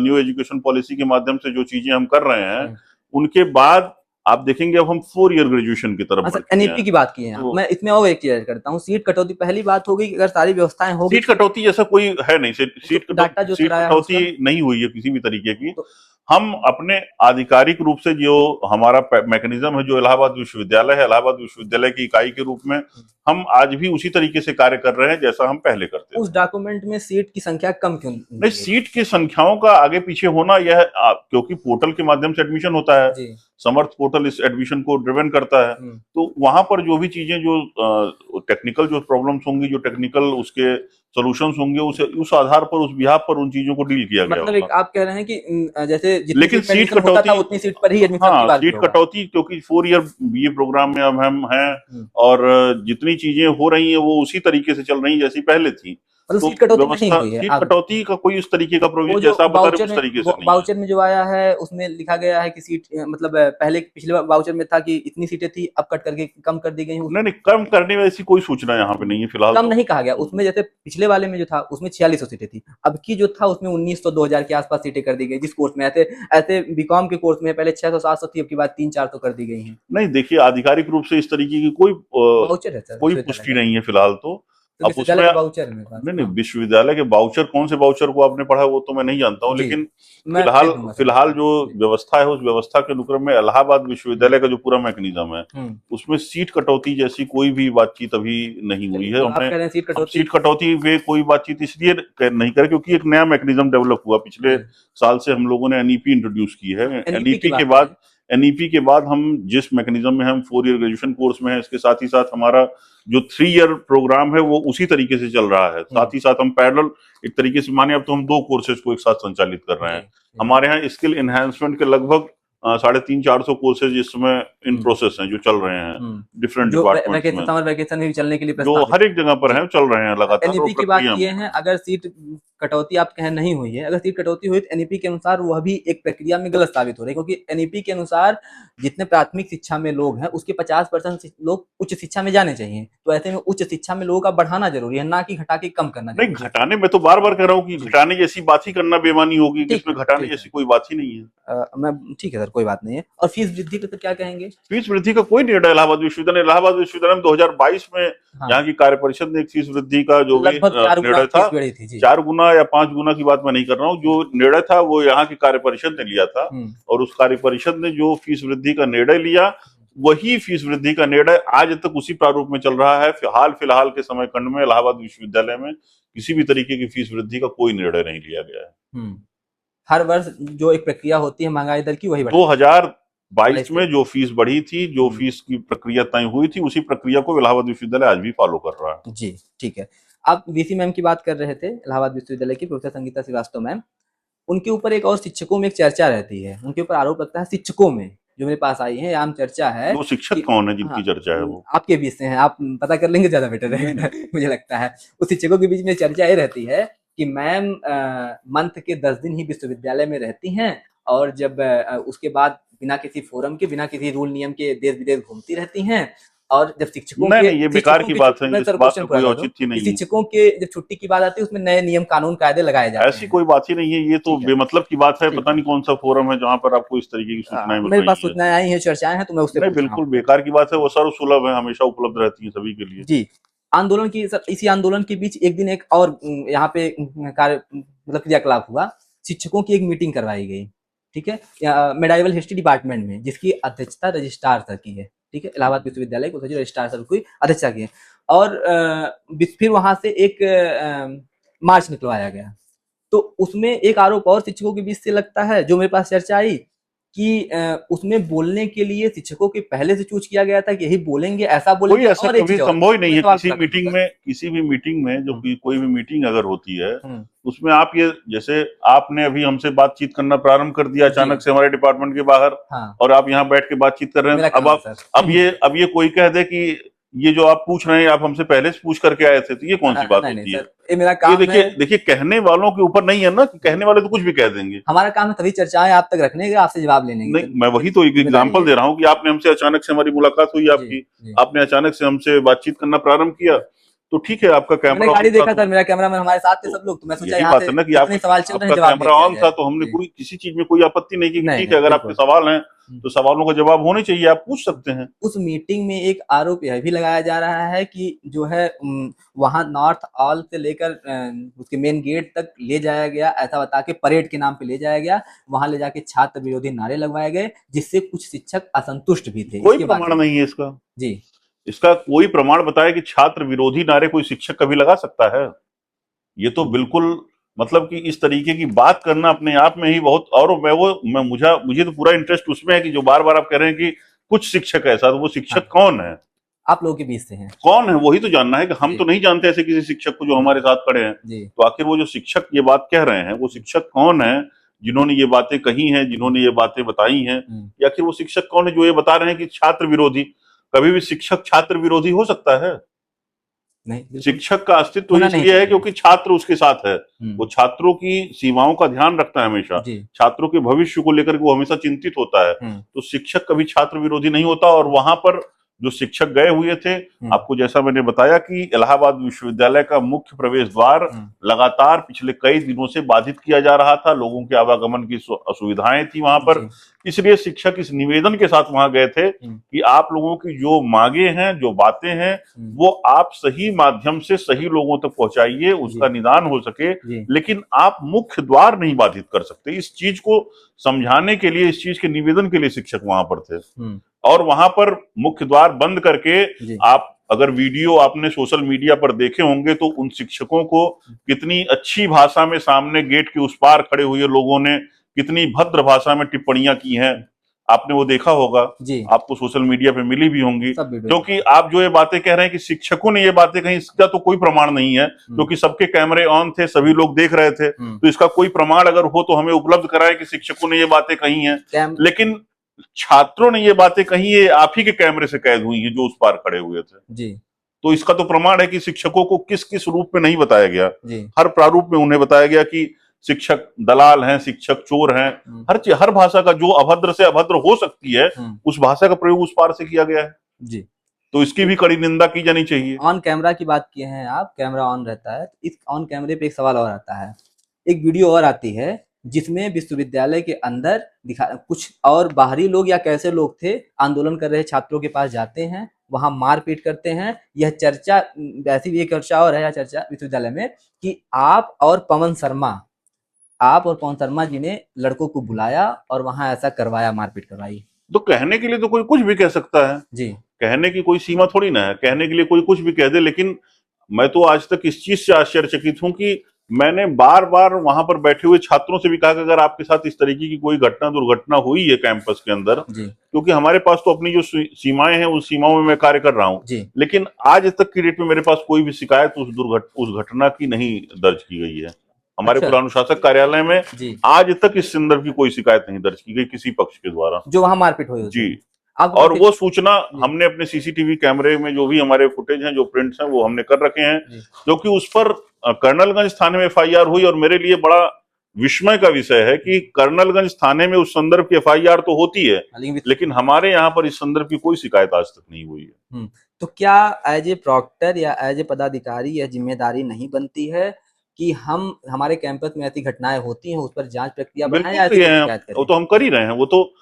न्यू एजुकेशन पॉलिसी के माध्यम से जो चीजें हम कर रहे हैं, उनके बाद आप देखेंगे अब हम 4 ईयर ग्रेजुएशन की तरफ एनईपी की बात की है। तो मैं इसमें और एक क्लियर करता हूँ, सीट कटौती पहली बात होगी अगर सारी व्यवस्थाएं होगी। सीट कटौती जैसा कोई है नहीं, सीट कटौती नहीं हुई है किसी भी तरीके की। हम अपने आधिकारिक रूप से जो हमारा मैकेनिज्म है, जो इलाहाबाद विश्वविद्यालय है, इलाहाबाद विश्वविद्यालय की इकाई के रूप में हम आज भी उसी तरीके से कार्य कर रहे हैं जैसा हम पहले करते थे। उस डॉक्यूमेंट में सीट की संख्या कम क्यों नहीं? सीट की संख्याओं का आगे पीछे होना यह क्योंकि पोर्टल के माध्यम से एडमिशन होता है, समर्थ पोर्टल इस एडमिशन को ड्रिवन करता है, तो वहां पर जो भी चीजें, जो टेक्निकल जो प्रॉब्लम्स होंगी, जो टेक्निकल उसके सॉल्यूशंस होंगे, उस आधार पर, उस बिहाफ पर उन चीजों को डील किया गया। मतलब आप कह रहे हैं कि जैसे लेकिन सीट कटौती उतनी सीट पर ही एडमिशन की बात सीट कटौती, क्योंकि 4 ईयर बीए प्रोग्राम में अब हम हैं और जितनी चीजें हो रही हैं वो उसी तरीके से चल रही हैं जैसी पहले थी। तो सीट कटौती का कोई उस तरीके का प्रोविजन जैसा आप बता रहे हैं उस तरीके से नहीं। वाउचर में जो आया है उसमें लिखा गया है कि सीट, मतलब पहले पिछले वाउचर में था कि इतनी सीटें थी, अब कट करके कम कर दी गई। नहीं, कम करने में ऐसी कोई सूचना यहाँ पे नहीं है फिलहाल। कम नहीं कहा गया उसमें, जैसे पिछले वाले में जो था उसमें 4600 सीटें थी, अब की जो था उसमें 1900-2000 के आसपास सीटें कर दी गई। जिस कोर्स में ऐसे बीकॉम के कोर्स में पहले 600-700 थी, अब की बात 300-400 कर दी गई है। नहीं, देखिए आधिकारिक रूप से इस तरीके की कोई वाउचर है सर, कोई पुष्टि नहीं है फिलहाल। तो अब उसमें नहीं, विश्वविद्यालय के वाउचर, कौन से वाउचर को आपने पढ़ा वो तो मैं नहीं जानता हूँ, लेकिन फिलहाल जो व्यवस्था है उस व्यवस्था के अनुक्रम में इलाहाबाद विश्वविद्यालय का जो पूरा मैकेनिज्म है उसमें सीट कटौती जैसी कोई भी बातचीत अभी नहीं हुई है। हमने सीट कटौती पे कोई बातचीत इसलिए नहीं करे क्योंकि एक नया मैकेनिज्म डेवलप हुआ पिछले साल से। हम लोगों ने एनईपी इंट्रोड्यूस की है। एनईपी के बाद हम जिस मैकेनिज्म में हम 4 ईयर ग्रेजुएशन कोर्स में है, इसके साथ ही साथ हमारा जो 3 ईयर प्रोग्राम है वो उसी तरीके से चल रहा है। साथ ही साथ हम पैरेलल एक तरीके से, माने अब तो हम 2 कोर्सेज को एक साथ संचालित कर रहे हैं। हमारे यहाँ स्किल एनहांसमेंट के लगभग 350-400 कोर्सेज इस समय इन प्रोसेस हैं, जो चल रहे हैं डिफरेंट डिपार्टमेंट्स में, समर वैकेशन में भी चलने के लिए जो हर एक जगह पर है, चल रहे हैं लगातार। एनईपी की बात किए हैं, अगर सीट कटौती आप कहें नहीं हुई है, अगर सीट कटौती हुई तो एनईपी के अनुसार वह भी एक प्रक्रिया में गलत साबित हो रही है, क्योंकि एनईपी के अनुसार जितने प्राथमिक शिक्षा में लोग हैं उसके 50% लोग उच्च शिक्षा में जाने चाहिए। तो ऐसे में उच्च शिक्षा में लोगों का बढ़ाना जरूरी है, ना कि घटा के कम करना। नहीं, घटाने में तो बार बार कह रहा हूँ कि घटाने जैसी बात ही करना बेमानी होगी, जिसमें घटाने जैसी कोई बात ही नहीं है। मैं ठीक है सर, कोई बात नहीं है। और फीस वृद्धि पे तो क्या कहेंगे? फीस वृद्धि का कोई निर्णय इलाहाबाद विश्वविद्यालय में 2022 में यहाँ की कार्य परिषद ने एक फीस वृद्धि का जो भी निर्णय था, 4 गुना या 5 गुना की बात मैं नहीं कर रहा हूँ, जो निर्णय था वो यहाँ की कार्य परिषद ने लिया था। और उस कार्य परिषद ने जो फीस वृद्धि का निर्णय लिया, वही फीस वृद्धि का निर्णय आज तक उसी प्रारूप में चल रहा है। हाल फिलहाल के समय खंड में इलाहाबाद विश्वविद्यालय में किसी भी तरीके की फीस वृद्धि का कोई निर्णय नहीं लिया गया है। हर वर्ष जो एक प्रक्रिया होती है महंगाई दर की, वही 2022 में जो फीस बढ़ी थी, जो फीस की प्रक्रिया तय हुई थी, उसी प्रक्रिया को इलाहाबाद विश्वविद्यालय आज भी फॉलो कर रहा है। जी ठीक है। आप वीसी मैम की बात कर रहे थे, इलाहाबाद विश्वविद्यालय की प्रोफेसर संगीता श्रीवास्तव मैम, उनके ऊपर एक और शिक्षकों में एक चर्चा रहती है, उनके ऊपर आरोप लगता है शिक्षकों में, जो मेरे पास आई है आम चर्चा है। वो शिक्षक कौन है जिनकी चर्चा है? वो आपके बीच से हैं, आप पता कर लेंगे ज्यादा बेटर रहेगा मुझे लगता है। उस शिक्षकों के बीच में चर्चा ये रहती है कि मैम मंथ के 10 दिन ही विश्वविद्यालय में रहती हैं, और जब उसके बाद बिना किसी फोरम के, बिना किसी रूल नियम के देश विदेश घूमती रहती हैं, और जब शिक्षकों नहीं के नहीं, ये बेकार की बात है, इस बात में कोई औचित्य नहीं है। शिक्षकों के जब छुट्टी की बात आती है उसमें नए नियम कानून कायदे लगाए जाते ऐसी हैं। कोई बात ही नहीं है, ये तो ठीक है, बेमतलब की बात है। ठीक पता है। नहीं कौन सा फोरम है जहां पर आपको इस तरीके की सूचनाएं मिल मेरे रही पास है। सूचनाएं आई हैं, चर्चाएं हैं, तो मैं उससे नहीं, पूछ रहा बिल्कुल हूँ। बेकार की बात है, वो सर्वसुलभ है, हमेशा उपलब्ध रहती है सभी के लिए। जी, आंदोलन की सर, इसी आंदोलन के बीच एक दिन एक और यहाँ पे कार्य मतलब क्रियाकलाप हुआ। शिक्षकों की एक मीटिंग करवाई गई, ठीक है, मेडाइवल हिस्ट्री डिपार्टमेंट में, जिसकी अध्यक्षता रजिस्ट्रार सर की है, ठीक है, इलाहाबाद विश्वविद्यालय के रजिस्ट्रार सर की अध्यक्षता की है। और फिर वहां से एक मार्च निकलवाया गया। तो उसमें एक आरोप और शिक्षकों के बीच से लगता है, जो मेरे पास चर्चा आई, कि उसमें बोलने के लिए शिक्षकों के पहले से चूज किया गया था कि यही बोलेंगे, ऐसा कोई बोलेंगे। ऐसा और एक कभी चीज और, संभव ही नहीं मैं है सवाल किसी पूरा कर दूं मीटिंग सर। में, किसी भी मीटिंग में, जो कोई भी मीटिंग अगर होती है, हम्म, उसमें आप ये, जैसे आपने अभी हमसे बातचीत करना प्रारंभ कर दिया जी, अचानक से हमारे डिपार्टमेंट के बाहर, हाँ, और आप यहाँ बैठ के बातचीत कर रहे हैं, मेरा अब काम है आप, सर। अब ये कोई कह दे कि ये जो आप पूछ रहे हैं आप हमसे पहले से पूछ करके आए थे, तो ये कौन सी बात नहीं नहीं होती है? सर, ये मेरा ये काम है। देखिए देखिए, कहने वालों के ऊपर नहीं है ना, कि कहने वाले तो कुछ भी कह देंगे। हमारा काम है तभी चर्चाएं आप तक रखने का, आपसे जवाब लेने की नहीं, सर, मैं वही तो एक जिम्मेदारी एग्जांपल है। दे रहा हूँ कि आपने हमसे अचानक से, हमारी मुलाकात हुई जी, आपकी, जी। आपने अचानक से हमसे बातचीत करना प्रारंभ किया, तो ठीक है, आपका मैंने कैमरा गाड़ी ऑन था, देखा तो सर, मेरा कैमरामैन हमारे साथ थे तो सब लोग, तो मैं सोचा यही यहाँ बात से है ना कि जितने सवाल चल रहे हैं आपका जवाब दे कैमरा दिया ऑन था, जाए। तो हमने जी, कोई किसी चीज में कोई आपत्ति नहीं की कि नहीं ठीक नहीं है, अगर आपके बिल्कुल। सवाल हैं तो सवालों का जवाब होने चाहिए, आप पूछ सकते हैं। उस मीटिंग में एक आरोप यह भी लगाया जा रहा है कि जो है वहां नॉर्थ हॉल से लेकर उसके मेन गेट तक ले जाया गया, ऐसा बता के परेड के नाम पे ले जाया गया, वहां ले जाके छात्र विरोधी नारे लगवाए गए, जिससे कुछ शिक्षक असंतुष्ट भी थे। कोई इसके बारे प्रमाण में नहीं है इसका। जी, इसका कोई प्रमाण बताए कि छात्र विरोधी नारे कोई शिक्षक कभी लगा सकता है? ये तो बिल्कुल, मतलब कि इस तरीके की बात करना अपने आप में ही बहुत, और मैं मुझे तो पूरा इंटरेस्ट उसमें है कि जो बार बार आप कह रहे हैं कि कुछ शिक्षक ऐसा, तो वो शिक्षक हाँ, कौन है? आप लोगों के बीच से हैं। कौन है, वही तो जानना है, कि हम जी, तो नहीं जानते ऐसे किसी शिक्षक को जो हमारे साथ खड़े हैं। जी, तो आखिर वो जो शिक्षक ये बात कह रहे हैं, वो शिक्षक कौन है जिन्होंने ये बातें कही हैं, जिन्होंने ये बातें बताई हैं? या आखिर वो शिक्षक कौन है जो ये बता रहे हैं कि छात्र विरोधी? कभी भी शिक्षक छात्र विरोधी हो सकता है? नहीं बिल्कुल शिक्षक का अस्तित्व ही होना नहीं इसलिए है चाहिए। क्योंकि छात्र उसके साथ है। वो हम्म, छात्रों की सीमाओं का ध्यान रखता है हमेशा, जी, छात्रों के भविष्य को लेकर के वो हमेशा चिंतित होता है। हम्म, तो शिक्षक कभी छात्र विरोधी नहीं होता। और वहां पर जो शिक्षक गए हुए थे, आपको जैसा मैंने बताया कि इलाहाबाद विश्वविद्यालय का मुख्य प्रवेश द्वार लगातार पिछले कई दिनों से बाधित किया जा रहा था, लोगों के आवागमन की असुविधाएं थी वहां पर। इसलिए शिक्षक इस निवेदन के साथ वहां गए थे कि आप लोगों की जो मांगे हैं, जो बातें हैं, वो आप सही माध्यम से सही लोगों तक पहुंचाइए, उसका निदान हो सके, लेकिन आप मुख्य द्वार नहीं बाधित कर सकते। इस चीज को समझाने के लिए, इस चीज के निवेदन के लिए शिक्षक वहां पर थे। और वहां पर मुख्य द्वार बंद करके, आप अगर वीडियो आपने सोशल मीडिया पर देखे होंगे, तो उन शिक्षकों को कितनी अच्छी भाषा में सामने गेट के उस पार खड़े हुए लोगों ने कितनी भद्र भाषा में टिप्पणियां की हैं, आपने वो देखा होगा, आपको सोशल मीडिया पे मिली भी होंगी। क्योंकि आप जो ये बातें कह रहे हैं कि शिक्षकों ने ये बातें कही, इसका तो कोई प्रमाण नहीं है, क्योंकि सबके कैमरे ऑन थे, सभी लोग देख रहे थे। तो इसका कोई प्रमाण अगर हो तो हमें उपलब्ध कराएं कि शिक्षकों ने ये बातें कही हैं। लेकिन छात्रों ने ये बातें कही, ये आप ही के कैमरे से कैद हुई हैं जो उस पार खड़े हुए थे। तो इसका तो प्रमाण है कि शिक्षकों को किस किस रूप में नहीं बताया गया, हर प्रारूप में उन्हें बताया गया कि शिक्षक दलाल हैं, शिक्षक चोर हैं, हर भाषा का जो अभद्र से अभद्र हो सकती है, उस भाषा का प्रयोग उस पार से किया गया है। जी, तो इसकी भी कड़ी निंदा की जानी चाहिए। ऑन कैमरा की बात किए हैं आप, कैमरा ऑन रहता है, इस ऑन कैमरे पे एक सवाल और आता है, एक वीडियो और आती है जिसमें विश्वविद्यालय के अंदर दिखा कुछ और बाहरी लोग या कैसे लोग थे, आंदोलन कर रहे छात्रों के पास जाते हैं, वहां मारपीट करते हैं। यह चर्चा, वैसी भी एक चर्चा और है, यह चर्चा विश्वविद्यालय में कि आप और पवन शर्मा जी ने लड़कों को बुलाया और वहां ऐसा करवाया, मारपीट करवाई। तो कहने के लिए तो कोई कुछ भी कह सकता है जी, कहने की कोई सीमा थोड़ी ना है, कहने के लिए कोई कुछ भी कह दे। लेकिन मैं तो आज तक इस चीज से आश्चर्यचकित हूं कि मैंने बार बार वहां पर बैठे हुए छात्रों से भी कहा कि अगर आपके साथ इस तरीके की कोई दुर्घटना हुई है कैंपस के अंदर, क्योंकि हमारे पास तो अपनी जो सीमाएं हैं उस सीमाओं में मैं कार्य कर रहा हूं, लेकिन आज तक की डेट में मेरे पास कोई भी शिकायत उस घटना की नहीं दर्ज की गई है। हमारे पुरानुशासक कार्यालय में आज तक इस संदर्भ की कोई शिकायत नहीं दर्ज की गई किसी पक्ष के द्वारा, जो वहां मारपीट हुई। जी, और वो सूचना हमने अपने सीसीटीवी कैमरे में, जो भी हमारे फुटेज हैं, जो प्रिंट्स हैं, वो हमने कर रखे हैं, जो कि उस पर कर्नलगंज थाने में एफआईआर हुई। और मेरे लिए बड़ा विस्मय का विषय है कि कर्नलगंज थाने में उस संदर्भ की एफआईआर तो होती है, लेकिन हमारे यहाँ पर इस संदर्भ की कोई शिकायत आज तक नहीं हुई है। तो क्या एज ए प्रॉक्टर या एज ए पदाधिकारी यह जिम्मेदारी नहीं बनती है कि हम हमारे कैंपस में ऐसी घटनाएं होती हैं उस पर जांच प्रक्रिया बढ़ाएं या ऐसी कोई शिकायत करें? वो तो हम कर ही रहे हैं। वो तो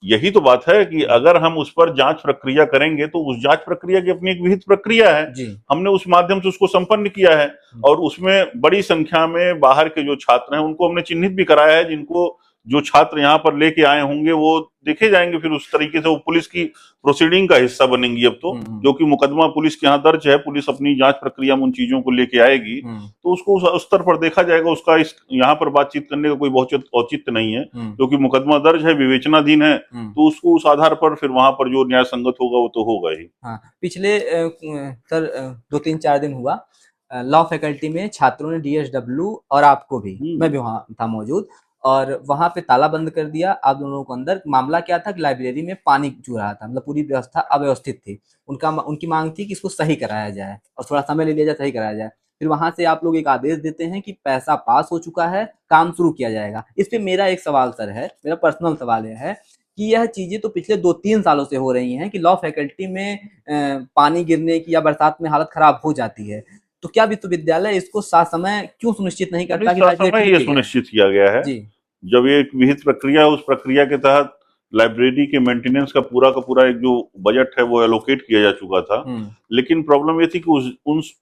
यही तो बात है कि अगर हम उस पर जांच प्रक्रिया करेंगे तो उस जांच प्रक्रिया की अपनी एक विहित प्रक्रिया है, हमने उस माध्यम से उसको संपन्न किया है और उसमें बड़ी संख्या में बाहर के जो छात्र हैं उनको हमने चिन्हित भी कराया है, जिनको जो छात्र यहाँ पर लेके आए होंगे वो देखे जाएंगे, फिर उस तरीके से वो पुलिस की प्रोसीडिंग का हिस्सा बनेंगी। अब तो जो कि मुकदमा पुलिस के यहाँ दर्ज है, पुलिस अपनी जांच प्रक्रिया में उन चीजों को लेके आएगी तो उसको उस स्तर पर देखा जाएगा। उसका इस यहाँ पर बातचीत करने का कोई बहुत औचित्य नहीं है, क्योंकि मुकदमा दर्ज है, विवेचनाधीन है, तो उसको उस आधार पर फिर वहां पर जो न्याय संगत होगा वो तो होगा ही। हाँ, पिछले सर 2-3-4 दिन हुआ लॉ फैकल्टी में छात्रों ने डीएसडब्ल्यू और आपको भी, मैं भी वहां था मौजूद, और वहां पे ताला बंद कर दिया आप दोनों को अंदर। मामला क्या था कि लाइब्रेरी में पानी चू रहा था, मतलब पूरी व्यवस्था अव्यवस्थित थी। उनकी मांग थी कि इसको सही कराया जाए और थोड़ा समय ले लिया जाए, सही कराया जाए। फिर वहां से आप लोग एक आदेश देते हैं कि पैसा पास हो चुका है, काम शुरू किया जाएगा। इस पे मेरा एक सवाल सर है, मेरा पर्सनल सवाल यह है कि यह चीजें तो पिछले 2-3 सालों से हो रही हैं कि लॉ फैकल्टी में पानी गिरने की या बरसात में हालत खराब हो जाती है, तो क्या विश्वविद्यालय इसको सासमय क्यों सुनिश्चित नहीं करता कि लाइब्रेरी ये सुनिश्चित किया गया है जी। जब ये एक विहित प्रक्रिया है, उस प्रक्रिया के तहत लाइब्रेरी के मेंटेनेंस का पूरा एक जो बजट है वो एलोकेट किया जा चुका था, लेकिन प्रॉब्लम ये थी कि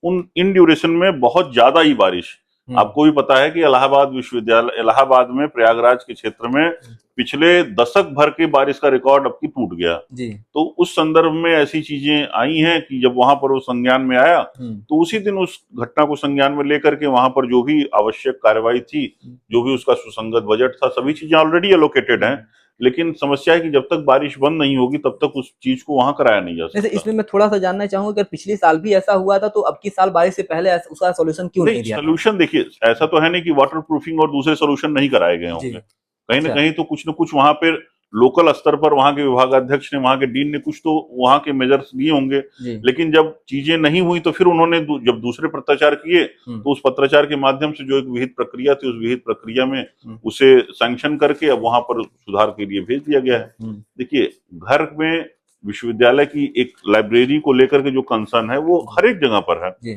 उन इन ड्यूरेशन में बहुत ज्यादा ही बारिश, आपको भी पता है कि इलाहाबाद विश्वविद्यालय, इलाहाबाद में प्रयागराज के क्षेत्र में पिछले दशक भर के बारिश का रिकॉर्ड अब की टूट गया जी। तो उस संदर्भ में ऐसी चीजें आई हैं कि जब वहां पर वो संज्ञान में आया तो उसी दिन उस घटना को संज्ञान में लेकर के वहां पर जो भी आवश्यक कार्रवाई थी, जो भी उसका सुसंगत बजट था, सभी चीजें ऑलरेडी एलोकेटेड हैं। लेकिन समस्या है कि जब तक बारिश बंद नहीं होगी तब तक उस चीज को वहां कराया नहीं जा सकता। इसमें मैं थोड़ा सा जानना चाहूंगा, अगर पिछले साल भी ऐसा हुआ था तो अब की साल बारिश से पहले उसका सोल्यूशन क्यों नहीं दिया? सोल्यूशन देखिए, ऐसा तो है नहीं कि वाटर प्रूफिंग और दूसरे सोल्यूशन नहीं कराए गए होंगे, कहीं ना कहीं तो कुछ न कुछ वहां पर लोकल स्तर पर वहां के विभागाध्यक्ष ने, वहां के डीन ने कुछ तो वहां के मेजर्स लिए होंगे। लेकिन जब चीजें नहीं हुई तो फिर उन्होंने जब दूसरे पत्राचार किए तो उस पत्राचार के माध्यम से जो एक विहित प्रक्रिया थी, उस विहित प्रक्रिया में उसे सैंक्शन करके अब वहां पर सुधार के लिए भेज दिया गया है। देखिए, घर में विश्वविद्यालय की एक लाइब्रेरी को लेकर के जो कंसर्न है वो हर एक जगह पर है।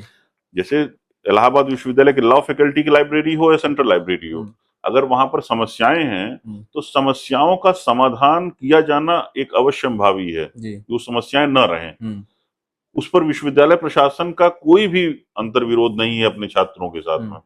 जैसे इलाहाबाद विश्वविद्यालय के लॉ फैकल्टी की लाइब्रेरी हो या सेंट्रल लाइब्रेरी हो, अगर वहां पर समस्याएं हैं तो समस्याओं का समाधान किया जाना एक अवश्यंभावी है, जो समस्याएं न रहें। उस पर विश्वविद्यालय प्रशासन का कोई भी अंतर्विरोध नहीं है अपने छात्रों के साथ में।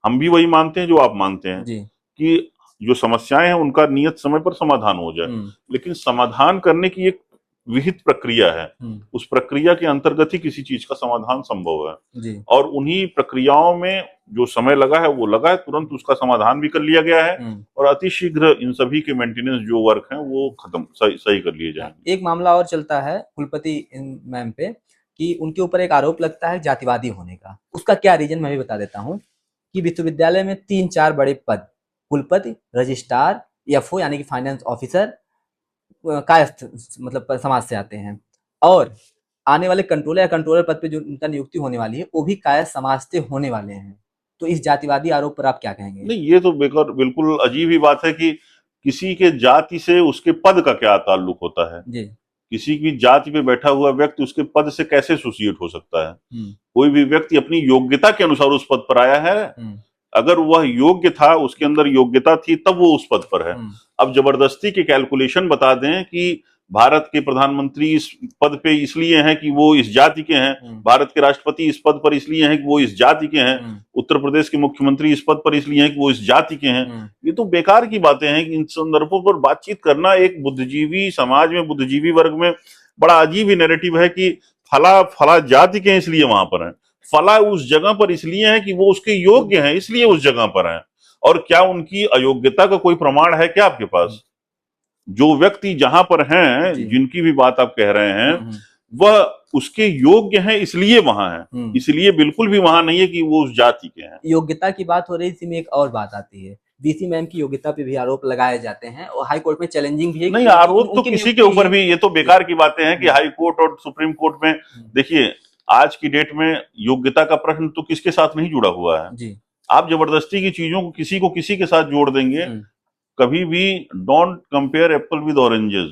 हम भी वही मानते हैं जो आप मानते हैं कि जो समस्याएं हैं उनका नियत समय पर समाधान हो जाए, लेकिन समाधान करने की एक विहित प्रक्रिया है, उस प्रक्रिया के अंतर्गत ही किसी चीज का समाधान संभव है। और उन्हीं प्रक्रियाओं में जो समय लगा है वो लगा है, तुरंत उसका समाधान भी कर लिया गया है और अतिशीघ्र इन सभी के मेंटेनेंस जो वर्क हैं वो खत्म सही कर लिए जाएंगे। एक मामला और चलता है कुलपति मैम पे कि उनके ऊपर एक आरोप लगता है जातिवादी होने का। उसका क्या रीजन मैं भी बता देता हूँ कि विश्वविद्यालय में 3-4 बड़े पद, कुलपति, रजिस्ट्रार, एफओ यानी कि फाइनेंस ऑफिसर, कायस्थ मतलब समाज से आते हैं, और आने वाले कंट्रोलर या कंट्रोलर पद पे जो उनका नियुक्ति होने वाली है वो भी कायस्थ समाज से होने वाले हैं। तो इस जातिवादी आरोप पर आप क्या कहेंगे? नहीं, ये तो बेकार, बिल्कुल अजीब ही बात है कि किसी के जाति से उसके पद का क्या ताल्लुक होता है जी। किसी की जाति पे बैठा हुआ व्यक्ति उसके पद से कैसे एसोसिएट हो सकता है? कोई भी व्यक्ति अपनी योग्यता के अनुसार उस पद पर आया है, अगर वह योग्य था, उसके अंदर योग्यता थी, तब वो उस पद पर है। अब जबरदस्ती के कैलकुलेशन बता दें कि भारत के प्रधानमंत्री इस पद पे इसलिए हैं कि वो इस जाति के हैं, भारत के राष्ट्रपति इस पद पर इसलिए हैं कि वो इस जाति के हैं, उत्तर प्रदेश के मुख्यमंत्री इस पद पर इसलिए हैं कि वो इस जाति के हैं, ये तो बेकार की बातें हैं कि इन संदर्भों पर बातचीत करना एक बुद्धिजीवी समाज में, बुद्धिजीवी वर्ग में बड़ा अजीब ही नैरेटिव है कि फला जाति के हैं इसलिए वहां पर है, फला उस जगह पर इसलिए है कि वो उसके योग्य हैं इसलिए उस जगह पर है। और क्या उनकी अयोग्यता का कोई प्रमाण है क्या आपके पास? जो व्यक्ति जहां पर हैं, जिनकी भी बात आप कह रहे हैं, वह उसके योग्य हैं इसलिए वहां है, इसलिए बिल्कुल भी वहां नहीं है कि वो उस जाति के हैं। योग्यता की बात हो रही, इसी में एक और बात आती है, डीसी मैम की योग्यता पे भी आरोप लगाए जाते हैं और हाई कोर्ट में चैलेंजिंग भी है। नहीं, आरोप तो किसी के ऊपर भी, ये तो बेकार की बातें हैं कि हाई कोर्ट और सुप्रीम कोर्ट में। देखिए, आज की डेट में योग्यता का प्रश्न तो किसके साथ नहीं जुड़ा हुआ है जी। आप जबरदस्ती की चीजों को किसी के साथ जोड़ देंगे, कभी भी don't compare Apple with oranges.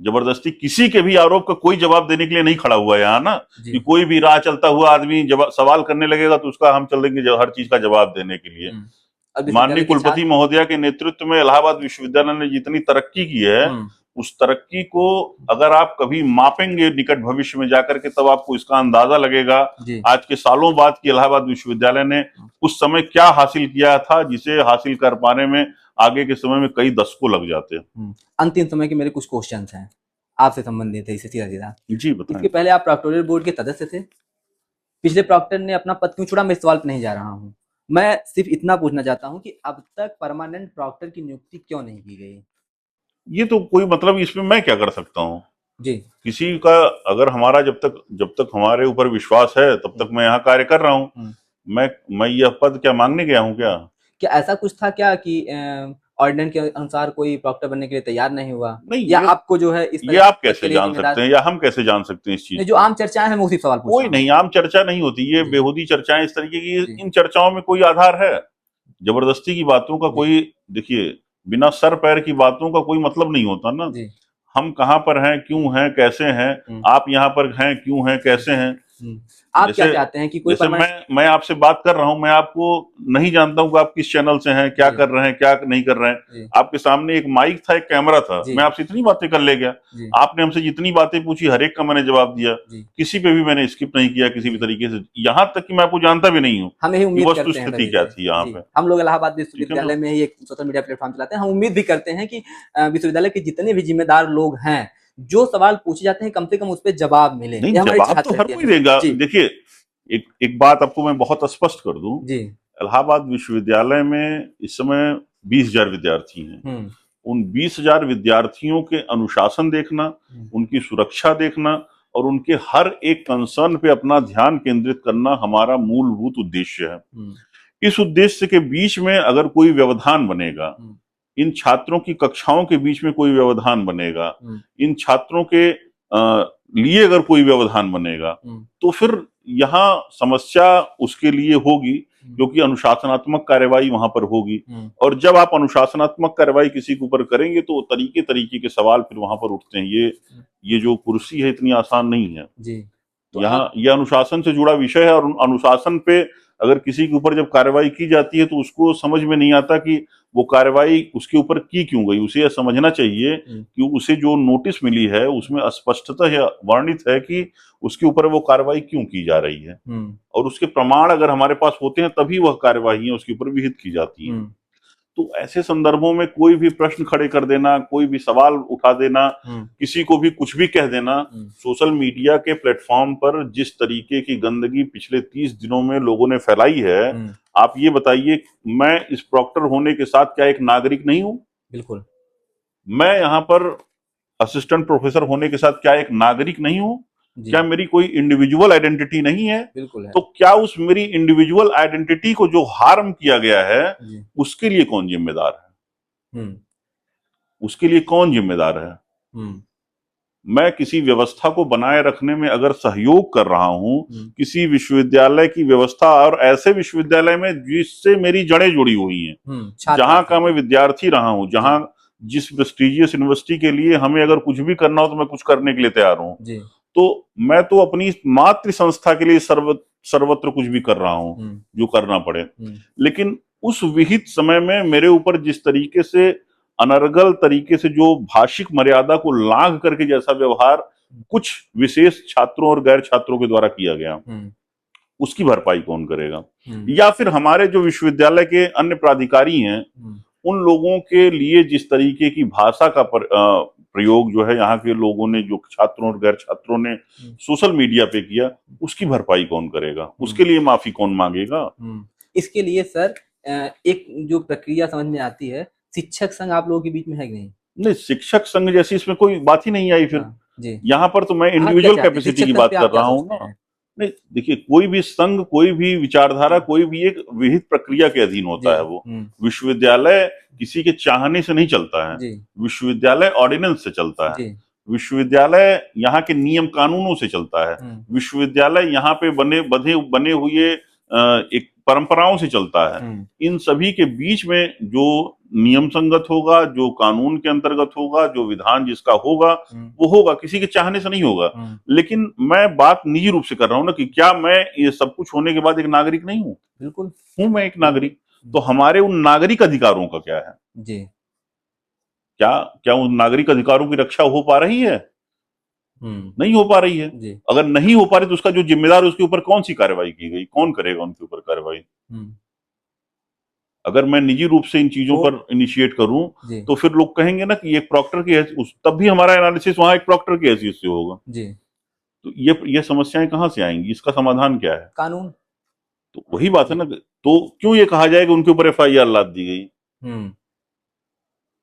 जबरदस्ती किसी के भी आरोप का कोई जवाब देने के लिए नहीं खड़ा हुआ है यहाँ ना, कि कोई भी राह चलता हुआ आदमी जब सवाल करने लगेगा तो उसका हम चल देंगे हर चीज का जवाब देने के लिए। माननीय कुलपति महोदया के नेतृत्व में इलाहाबाद विश्वविद्यालय ने जितनी तरक्की की है, उस तरक्की को अगर आप कभी मापेंगे निकट भविष्य में जाकर के, तब आपको इसका अंदाजा लगेगा आज के सालों बाद कि इलाहाबाद विश्वविद्यालय ने उस समय क्या हासिल किया था, जिसे हासिल कर पाने में आगे के समय में कई दशकों लग जाते हैं। अंतिम समय के मेरे कुछ क्वेश्चंस हैं आपसे संबंधित है, इसे सीधा जी बताएं। इसके पहले आप प्रॉक्टोरियल बोर्ड के सदस्य थे, पिछले प्रॉक्टर ने अपना पद क्यों छोड़ा, मैं इस सवाल पर नहीं जा रहा हूँ। मैं सिर्फ इतना पूछना चाहता हूँ कि अब तक परमानेंट प्रॉक्टर की नियुक्ति क्यों नहीं की गई? ये तो कोई मतलब इसमें मैं क्या कर सकता हूँ जी। किसी का अगर हमारा जब तक हमारे ऊपर विश्वास है तब तक मैं यहाँ कार्य कर रहा हूँ। मैं यह पद क्या मांगने गया हूँ क्या ऐसा कुछ था क्या कि ऑर्डिनेंस के अनुसार कोई प्रॉक्टर बनने के लिए तैयार नहीं हुआ? नहीं, या आपको जो है इस ये आप कैसे जान सकते हैं या हम कैसे जान सकते हैं इस चीज? जो आम चर्चाएं हैं मैं उसी सवाल पूछ रहा हूं। कोई नहीं, आम चर्चा नहीं होती, ये बेहूदी चर्चाएं इस तरीके की, इन चर्चाओं में कोई आधार है? जबरदस्ती की बातों का कोई, देखिए बिना सर पैर की बातों का कोई मतलब नहीं होता ना। हम कहाँ पर हैं, क्यों हैं, कैसे हैं, आप यहाँ पर हैं, क्यों हैं, कैसे हैं, आप क्या चाहते हैं कि कोई मैं आपसे बात कर रहा हूं, मैं आपको नहीं जानता हूं कि आप किस चैनल से हैं, क्या कर रहे हैं, क्या नहीं कर रहे हैं। आपके सामने एक माइक था, एक कैमरा था, मैं आपसे इतनी बातें कर ले गया, आपने हमसे जितनी बातें पूछी हर एक का मैंने जवाब दिया, किसी पे भी मैंने स्किप नहीं किया किसी भी तरीके से, यहाँ तक कि मैं आपको जानता भी नहीं हूँ वस्तुस्थिति क्या थी यहाँ पे। हम लोग इलाहाबाद विश्वविद्यालय में ही एक सोशल मीडिया प्लेटफॉर्म चलाते हैं, हम उम्मीद भी करते हैं कि विश्वविद्यालय के जितने भी जिम्मेदार लोग हैं, जो सवाल पूछे जाते हैं कम से कम उस पर जवाब मिले। नहीं, जवाब तो हर कोई देगा। देखिए एक बात आपको मैं बहुत स्पष्ट कर दूं, इलाहाबाद विश्वविद्यालय में इस समय 20,000 विद्यार्थी हैं। उन 20,000 विद्यार्थियों के अनुशासन देखना, उनकी सुरक्षा देखना और उनके हर एक कंसर्न पे अपना ध्यान केंद्रित करना हमारा मूलभूत उद्देश्य है। इस उद्देश्य के बीच में अगर कोई व्यवधान बनेगा, इन छात्रों की कक्षाओं के बीच में कोई व्यवधान बनेगा, इन छात्रों के लिए अगर कोई व्यवधान बनेगा, तो फिर यहाँ समस्या उसके लिए होगी, क्योंकि अनुशासनात्मक कार्यवाही वहां पर होगी। और जब आप अनुशासनात्मक कार्यवाही किसी के ऊपर करेंगे तो तरीके के सवाल फिर वहां पर उठते हैं। ये जो कुर्सी है इतनी आसान नहीं है जी। तो यहाँ ये अनुशासन से जुड़ा विषय है, और अनुशासन पे अगर किसी के ऊपर जब कार्रवाई की जाती है तो उसको समझ में नहीं आता कि वो कार्रवाई उसके ऊपर की क्यों गई। उसे यह समझना चाहिए कि उसे जो नोटिस मिली है उसमें स्पष्टतः वर्णित है कि उसके ऊपर वो कार्रवाई क्यों की जा रही है, और उसके प्रमाण अगर हमारे पास होते हैं तभी वह कार्यवाही उसके ऊपर विहित की जाती है। तो ऐसे संदर्भों में कोई भी प्रश्न खड़े कर देना, कोई भी सवाल उठा देना, किसी को भी कुछ भी कह देना, सोशल मीडिया के प्लेटफॉर्म पर जिस तरीके की गंदगी पिछले 30 दिनों में लोगों ने फैलाई है, आप ये बताइए, मैं इस प्रॉक्टर होने के साथ क्या एक नागरिक नहीं हूं? बिल्कुल। मैं यहाँ पर असिस्टेंट प्रोफेसर होने के साथ क्या एक नागरिक नहीं हूं? क्या मेरी कोई इंडिविजुअल आइडेंटिटी नहीं है? बिल्कुल है। तो क्या उस मेरी इंडिविजुअल आइडेंटिटी को जो हार्म किया गया है उसके लिए कौन जिम्मेदार है? उसके लिए कौन जिम्मेदार है? मैं किसी व्यवस्था को बनाए रखने में अगर सहयोग कर रहा हूं, किसी विश्वविद्यालय की व्यवस्था, और ऐसे विश्वविद्यालय में जिससे मेरी जड़ें जुड़ी हुई हैं, जहां का मैं विद्यार्थी रहा हूं, जहां जिस प्रेस्टिजियस यूनिवर्सिटी के लिए हमें अगर कुछ भी करना हो तो मैं कुछ करने के लिए तैयार हूं, तो मैं तो अपनी मातृ संस्था के लिए सर्वत्र कुछ भी कर रहा हूं जो करना पड़े। लेकिन उस विहित समय में मेरे ऊपर जिस तरीके से अनर्गल तरीके से जो भाषिक मर्यादा को लांघ करके जैसा व्यवहार कुछ विशेष छात्रों और गैर छात्रों के द्वारा किया गया, उसकी भरपाई कौन करेगा? या फिर हमारे जो विश्वविद्यालय के अन्य प्राधिकारी हैं, उन लोगों के लिए जिस तरीके की भाषा का प्रयोग जो है यहाँ के लोगों ने, जो छात्रों और गैर छात्रों ने सोशल मीडिया पे किया, उसकी भरपाई कौन करेगा? उसके लिए माफी कौन मांगेगा? इसके लिए सर एक जो प्रक्रिया समझ में आती है, शिक्षक संघ आप लोगों के बीच में है कि नहीं? नहीं, शिक्षक संघ जैसी इसमें कोई बात ही नहीं आई। फिर यहाँ पर तो मैं इंडिविजुअल कैपेसिटी की बात कर रहा हूँ ना। नहीं, देखिए, कोई भी संघ, कोई भी विचारधारा, कोई भी एक विहित प्रक्रिया के अधीन होता है। वो विश्वविद्यालय किसी के चाहने से नहीं चलता है, विश्वविद्यालय ऑर्डिनेंस से चलता है, विश्वविद्यालय यहाँ के नियम कानूनों से चलता है, विश्वविद्यालय यहाँ पे बने हुए एक परंपराओं से चलता है। इन सभी के बीच में जो नियम संगत होगा, जो कानून के अंतर्गत होगा, जो विधान जिसका होगा वो होगा, किसी के चाहने से नहीं होगा। लेकिन मैं बात निजी रूप से कर रहा हूं ना कि क्या मैं ये सब कुछ होने के बाद एक नागरिक नहीं हूं? बिल्कुल हूं मैं एक नागरिक। तो हमारे उन नागरिक अधिकारों का क्या है जी। क्या क्या उन नागरिक अधिकारों की रक्षा हो पा रही है? नहीं हो पा रही है। जी। अगर नहीं हो पा रही तो उसका जो जिम्मेदार है उसके ऊपर कौन सी कार्रवाई की गई, कौन करेगा उनके ऊपर कार्रवाई? अगर मैं निजी रूप से इन चीजों पर इनिशिएट करूं तो फिर लोग कहेंगे ना कि एक प्रॉक्टर की तब भी हमारा एनालिसिस वहां एक प्रॉक्टर की हैसियत से होगा जी। तो ये समस्याएं कहां से आएंगी? इसका समाधान क्या है? कानून। तो वही बात है ना, तो क्यों ये कहा जाए कि उनके ऊपर एफआईआर लाद दी गई?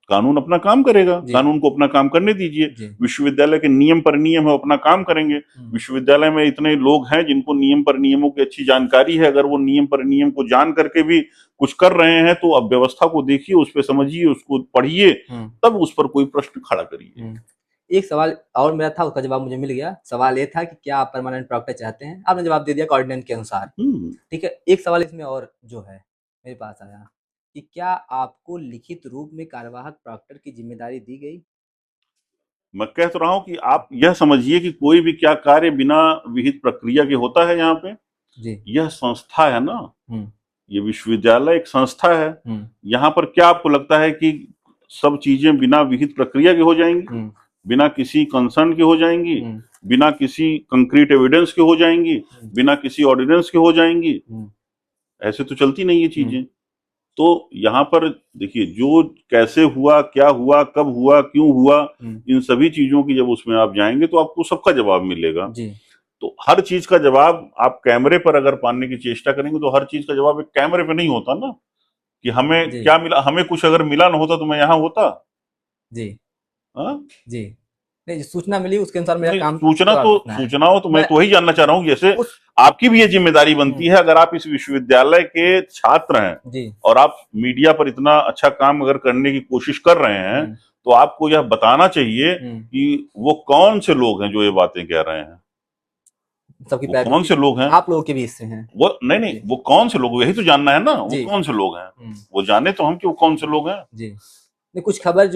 कानून अपना काम करेगा, कानून को अपना काम करने दीजिए। विश्वविद्यालय के नियम पर नियम है, अपना काम करेंगे। विश्वविद्यालय में इतने लोग हैं जिनको नियम पर नियमों की अच्छी जानकारी है, अगर वो नियम पर नियम को जान करके भी कुछ कर रहे हैं तो अब व्यवस्था को देखिए, उस पर समझिए, उसको पढ़िए, तब उस पर कोई प्रश्न खड़ा करिए। एक सवाल और मेरा था, उसका जवाब मुझे मिल गया। सवाल ये था कि क्या आप परमानेंट प्रॉक्टर चाहते हैं? आपने जवाब दे दिया ऑर्डिनेंस के अनुसार। ठीक है, एक सवाल इसमें और जो है मेरे पास आया कि क्या आपको लिखित रूप में कार्यवाहक प्रॉक्टर की जिम्मेदारी दी गई? मैं कह तो रहा हूं कि आप यह समझिए कि कोई भी क्या कार्य बिना विहित प्रक्रिया के होता है यहाँ पे? जी। यह संस्था है ना, ये विश्वविद्यालय एक संस्था है। यहाँ पर क्या आपको लगता है कि सब चीजें बिना विहित प्रक्रिया के हो जाएंगी, बिना किसी कंसर्न के हो जाएंगी, बिना किसी कंक्रीट एविडेंस के हो जाएंगी, बिना किसी ऑर्डिनेंस के हो जाएंगी? ऐसे तो चलती नहीं ये चीजें। तो यहाँ पर देखिए, जो कैसे हुआ, क्या हुआ, कब हुआ, क्यों हुआ, इन सभी चीजों की जब उसमें आप जाएंगे तो आपको सबका जवाब मिलेगा। तो हर चीज का जवाब आप कैमरे पर अगर पाने की चेष्टा करेंगे तो हर चीज का जवाब एक कैमरे पे नहीं होता ना, कि हमें क्या मिला, हमें कुछ अगर मिला ना होता तो मैं यहाँ होता। जी। हाँ जी। नहीं, सूचना मिली उसके अनुसार मेरा काम। सूचनाओं तो मैं तो वही जानना चाह रहा हूँ, जैसे आपकी भी ये जिम्मेदारी बनती है, अगर आप इस विश्वविद्यालय के छात्र हैं और आप मीडिया पर इतना अच्छा काम अगर करने की कोशिश कर रहे हैं तो आपको यह बताना चाहिए कि वो कौन से लोग हैं जो ये बातें कह रहे हैं। सबकी वो कौन से लोग हैं? आप लोगों के भी हिस्से हैं वो। नहीं, वो कौन से लोग, यही तो जानना है ना, वो कौन से लोग हैं। वो जाने तो हम कि वो कौन से लोग हैं। जी। कुछ खबर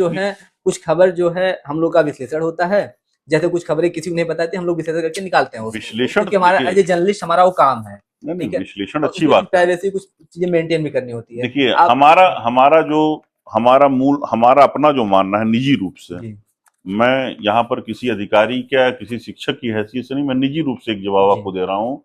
जो है हम लोग का विश्लेषण होता है, जैसे कुछ खबरें किसी को नहीं बताती, हम लोग विश्लेषण करके निकालते हैं विश्लेषण, क्योंकि हमारा एज ए जर्नलिस्ट हमारा वो काम है। ठीक है, विश्लेषण अच्छी बात है। प्राइवेसी कुछ चीजें मेंटेन भी करनी होती है। देखिए, हमारा अपना जो मानना है निजी रूप से, मैं यहाँ पर किसी अधिकारी क्या किसी शिक्षक की हैसियत से नहीं, मैं निजी रूप से एक जवाब आपको दे रहा हूँ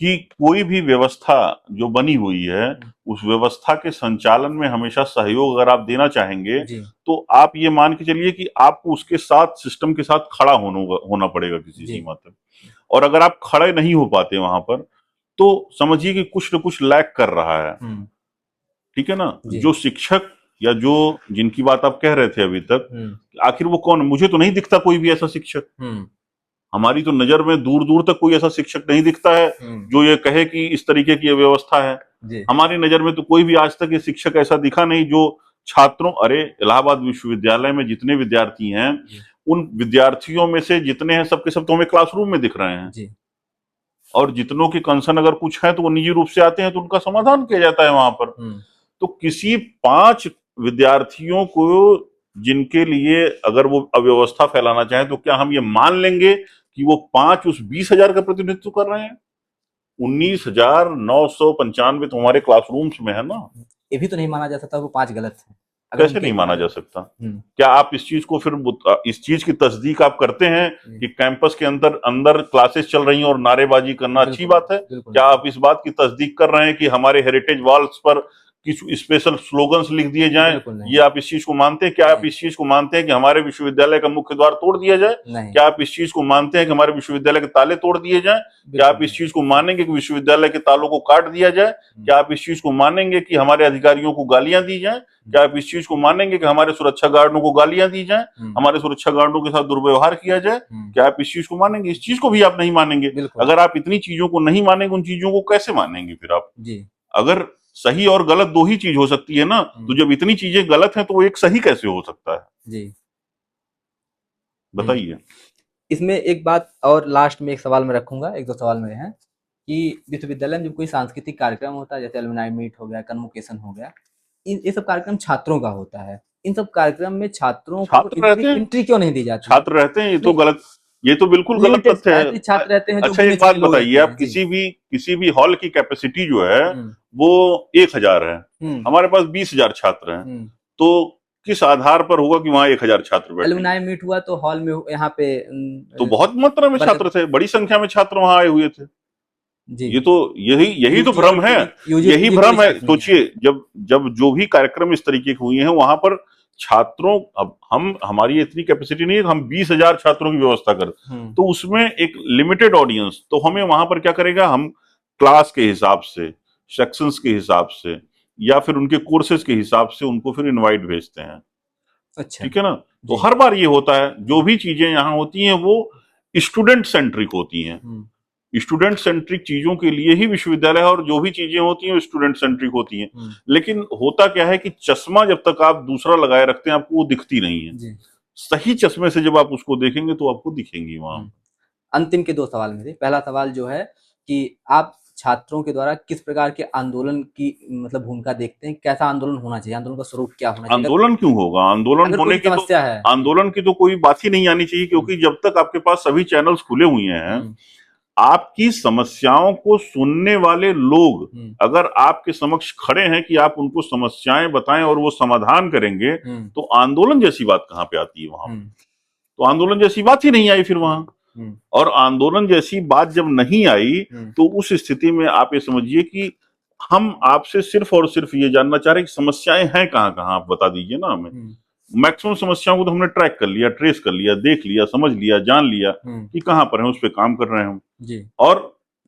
कि कोई भी व्यवस्था जो बनी हुई है उस व्यवस्था के संचालन में हमेशा सहयोग अगर आप देना चाहेंगे तो आप ये मान के चलिए कि आपको उसके साथ, सिस्टम के साथ खड़ा होना पड़ेगा किसी सीमा तक। और अगर आप खड़े नहीं हो पाते वहां पर तो समझिए कि कुछ न कुछ लैक कर रहा है। ठीक है ना? जो शिक्षक या जो जिनकी बात आप कह रहे थे अभी तक, आखिर वो कौन? मुझे तो नहीं दिखता कोई भी ऐसा शिक्षक। हमारी तो नजर में दूर दूर तक कोई ऐसा शिक्षक नहीं दिखता है जो ये कहे कि इस तरीके की व्यवस्था है। हमारी नजर में तो कोई भी आज तक ये शिक्षक ऐसा दिखा नहीं जो छात्रों, अरे इलाहाबाद विश्वविद्यालय में जितने विद्यार्थी हैं उन विद्यार्थियों में से जितने हैं सबके सब तो हमें क्लासरूम में दिख रहे हैं। और जितनों की कंसर्न अगर कुछ है तो वो निजी रूप से आते हैं तो उनका समाधान किया जाता है वहां पर। तो किसी 5 विद्यार्थियों को जिनके लिए अगर वो अव्यवस्था फैलाना चाहे तो क्या हम ये मान लेंगे कि वो 5 उस 20,000 का प्रतिनिधित्व कर रहे हैं? 19,995 तो हमारे क्लासरूम्स में है ना। ये भी तो नहीं माना जा सकता वो 5 गलत है। कैसे नहीं माना जा सकता? क्या आप इस चीज को फिर इस चीज की तस्दीक आप करते हैं कि कैंपस के अंदर क्लासेस चल रही हैं और नारेबाजी करना अच्छी बात है? क्या आप इस बात की तस्दीक कर रहे हैं कि हमारे हेरिटेज वॉल्स पर कुछ स्पेशल स्लोगन्स लिख दिए जाएं? ये आप इस चीज को मानते हैं? क्या आप इस चीज को मानते हैं कि हमारे विश्वविद्यालय का मुख्य द्वार तोड़ दिया जाए? क्या आप इस चीज को मानते हैं कि हमारे विश्वविद्यालय के ताले तोड़ दिए जाएं? क्या आप इस चीज को मानेंगे कि विश्वविद्यालय के तालों को काट दिया जाए? क्या आप इस चीज को मानेंगे कि हमारे अधिकारियों को गालियां दी जाए? क्या आप इस चीज को मानेंगे कि हमारे सुरक्षा गार्डों को गालियां दी जाए, हमारे सुरक्षा गार्डों के साथ दुर्व्यवहार किया जाए? क्या आप इस चीज को मानेंगे? इस चीज को भी आप नहीं मानेंगे। अगर आप इतनी चीजों को नहीं मानेंगे, उन चीजों को कैसे मानेंगे फिर आप? अगर सही और गलत 2 ही चीज हो सकती है ना, तो जब इतनी चीजें गलत हैं तो वो एक सही कैसे हो सकता है? बताइए। इसमें एक बात और लास्ट में एक सवाल मैं रखूंगा, 1-2 सवाल मेरे हैं कि विश्वविद्यालय में जब कोई सांस्कृतिक कार्यक्रम होता है, जैसे एलुमनाई मीट हो गया, कन्वोकेशन हो गया, ये सब कार्यक्रम छात्रों का होता है। इन सब कार्यक्रम में छात्रों को छात्र रहते हैं, एंट्री क्यों नहीं दी जाती है? छात्र रहते हैं, ये तो नहीं, गलत, ये तो बिल्कुल गलत लिमिटेड तथ्य है। ऐसे छात्र रहते हैं जो अच्छा, एक बात गिने-चुने लोग बताइए, रहते आप हैं। जी। किसी भी हॉल की कैपेसिटी जो है हुँ, वो 1000 है, हुँ, हमारे पास 20,000 छात्र हैं, हुँ। तो किस आधार पर होगा कि वहां 1000 छात्र बैठेंगे? एलुमनाई मीट हुआ तो हॉल में यहाँ पे तो बहुत मात्रा में बरकत छात्र थे, बड़ी संख्या में छात्र वहां आए हुए थे। जी। ये तो यही यही तो यूजी और भ्रम है, यूजी यही पीजी कोई भ्रम है। छात्र नहीं आए। सोचिए, जब जब जो भी कार्यक्रम इस तरीके के हुए हैं वहां पर छात्रों, अब हमारी इतनी कैपेसिटी नहीं है कि हम 20,000 छात्रों की व्यवस्था करें, हुँ, तो उसमें एक लिमिटेड ऑडियंस, तो हमें वहां पर क्या करेगा, हम क्लास के हिसाब से, सेक्शंस के हिसाब से, या फिर उनके कोर्सेज के हिसाब से उनको फिर इनवाइट भेजते हैं। अच्छा, ठीक है ना? तो जी। हर बार ये होता है, जो भी चीजें यहाँ होती हैं वो स्टूडेंट सेंट्रिक होती हैं। हुँ, स्टूडेंट सेंट्रिक चीजों के लिए ही विश्वविद्यालय है, और जो भी चीजें होती हैं वो स्टूडेंट सेंट्रिक होती हैं। हुँ, लेकिन होता क्या है कि चश्मा जब तक आप दूसरा लगाए रखते हैं आपको वो दिखती नहीं है। जी। सही चश्मे से जब आप उसको देखेंगे तो आपको दिखेंगी वहां। हुँ। अंतिम के 2 सवाल मेरे। पहला सवाल जो है कि आप छात्रों के द्वारा किस प्रकार के आंदोलन की मतलब भूमिका देखते हैं? कैसा आंदोलन होना चाहिए? आंदोलन का स्वरूप क्या होना चाहिए? आंदोलन क्यों होगा? आंदोलन अगर कोई होने भी की तो समस्या है। जी। आंदोलन की तो कोई बात ही नहीं आनी चाहिए, हुँ, क्योंकि जब तक आपके पास सभी चैनल्स खुले हुए हैं, हुँ, आपकी समस्याओं को सुनने वाले लोग हुँ, अगर आपके समक्ष खड़े हैं कि आप उनको समस्याएं बताएं और वो समाधान करेंगे, हुँ, तो आंदोलन जैसी बात कहां पे आती है वहां हुँ, पे? तो आंदोलन जैसी बात ही नहीं आई फिर वहां। हुँ, और आंदोलन जैसी बात जब नहीं आई, हुँ, तो उस स्थिति में आप ये समझिए कि हम आपसे सिर्फ और सिर्फ ये जानना चाह रहे हैं कि समस्याएं हैं कहाँ कहाँ, आप बता दीजिए ना हमें। हुँ, मैक्सिमम समस्याओं को तो हमने ट्रैक कर लिया, ट्रेस कर लिया, देख लिया, समझ लिया, जान लिया हुँ, कि कहाँ पर है, उस पर काम कर रहे हैं हम। जी। और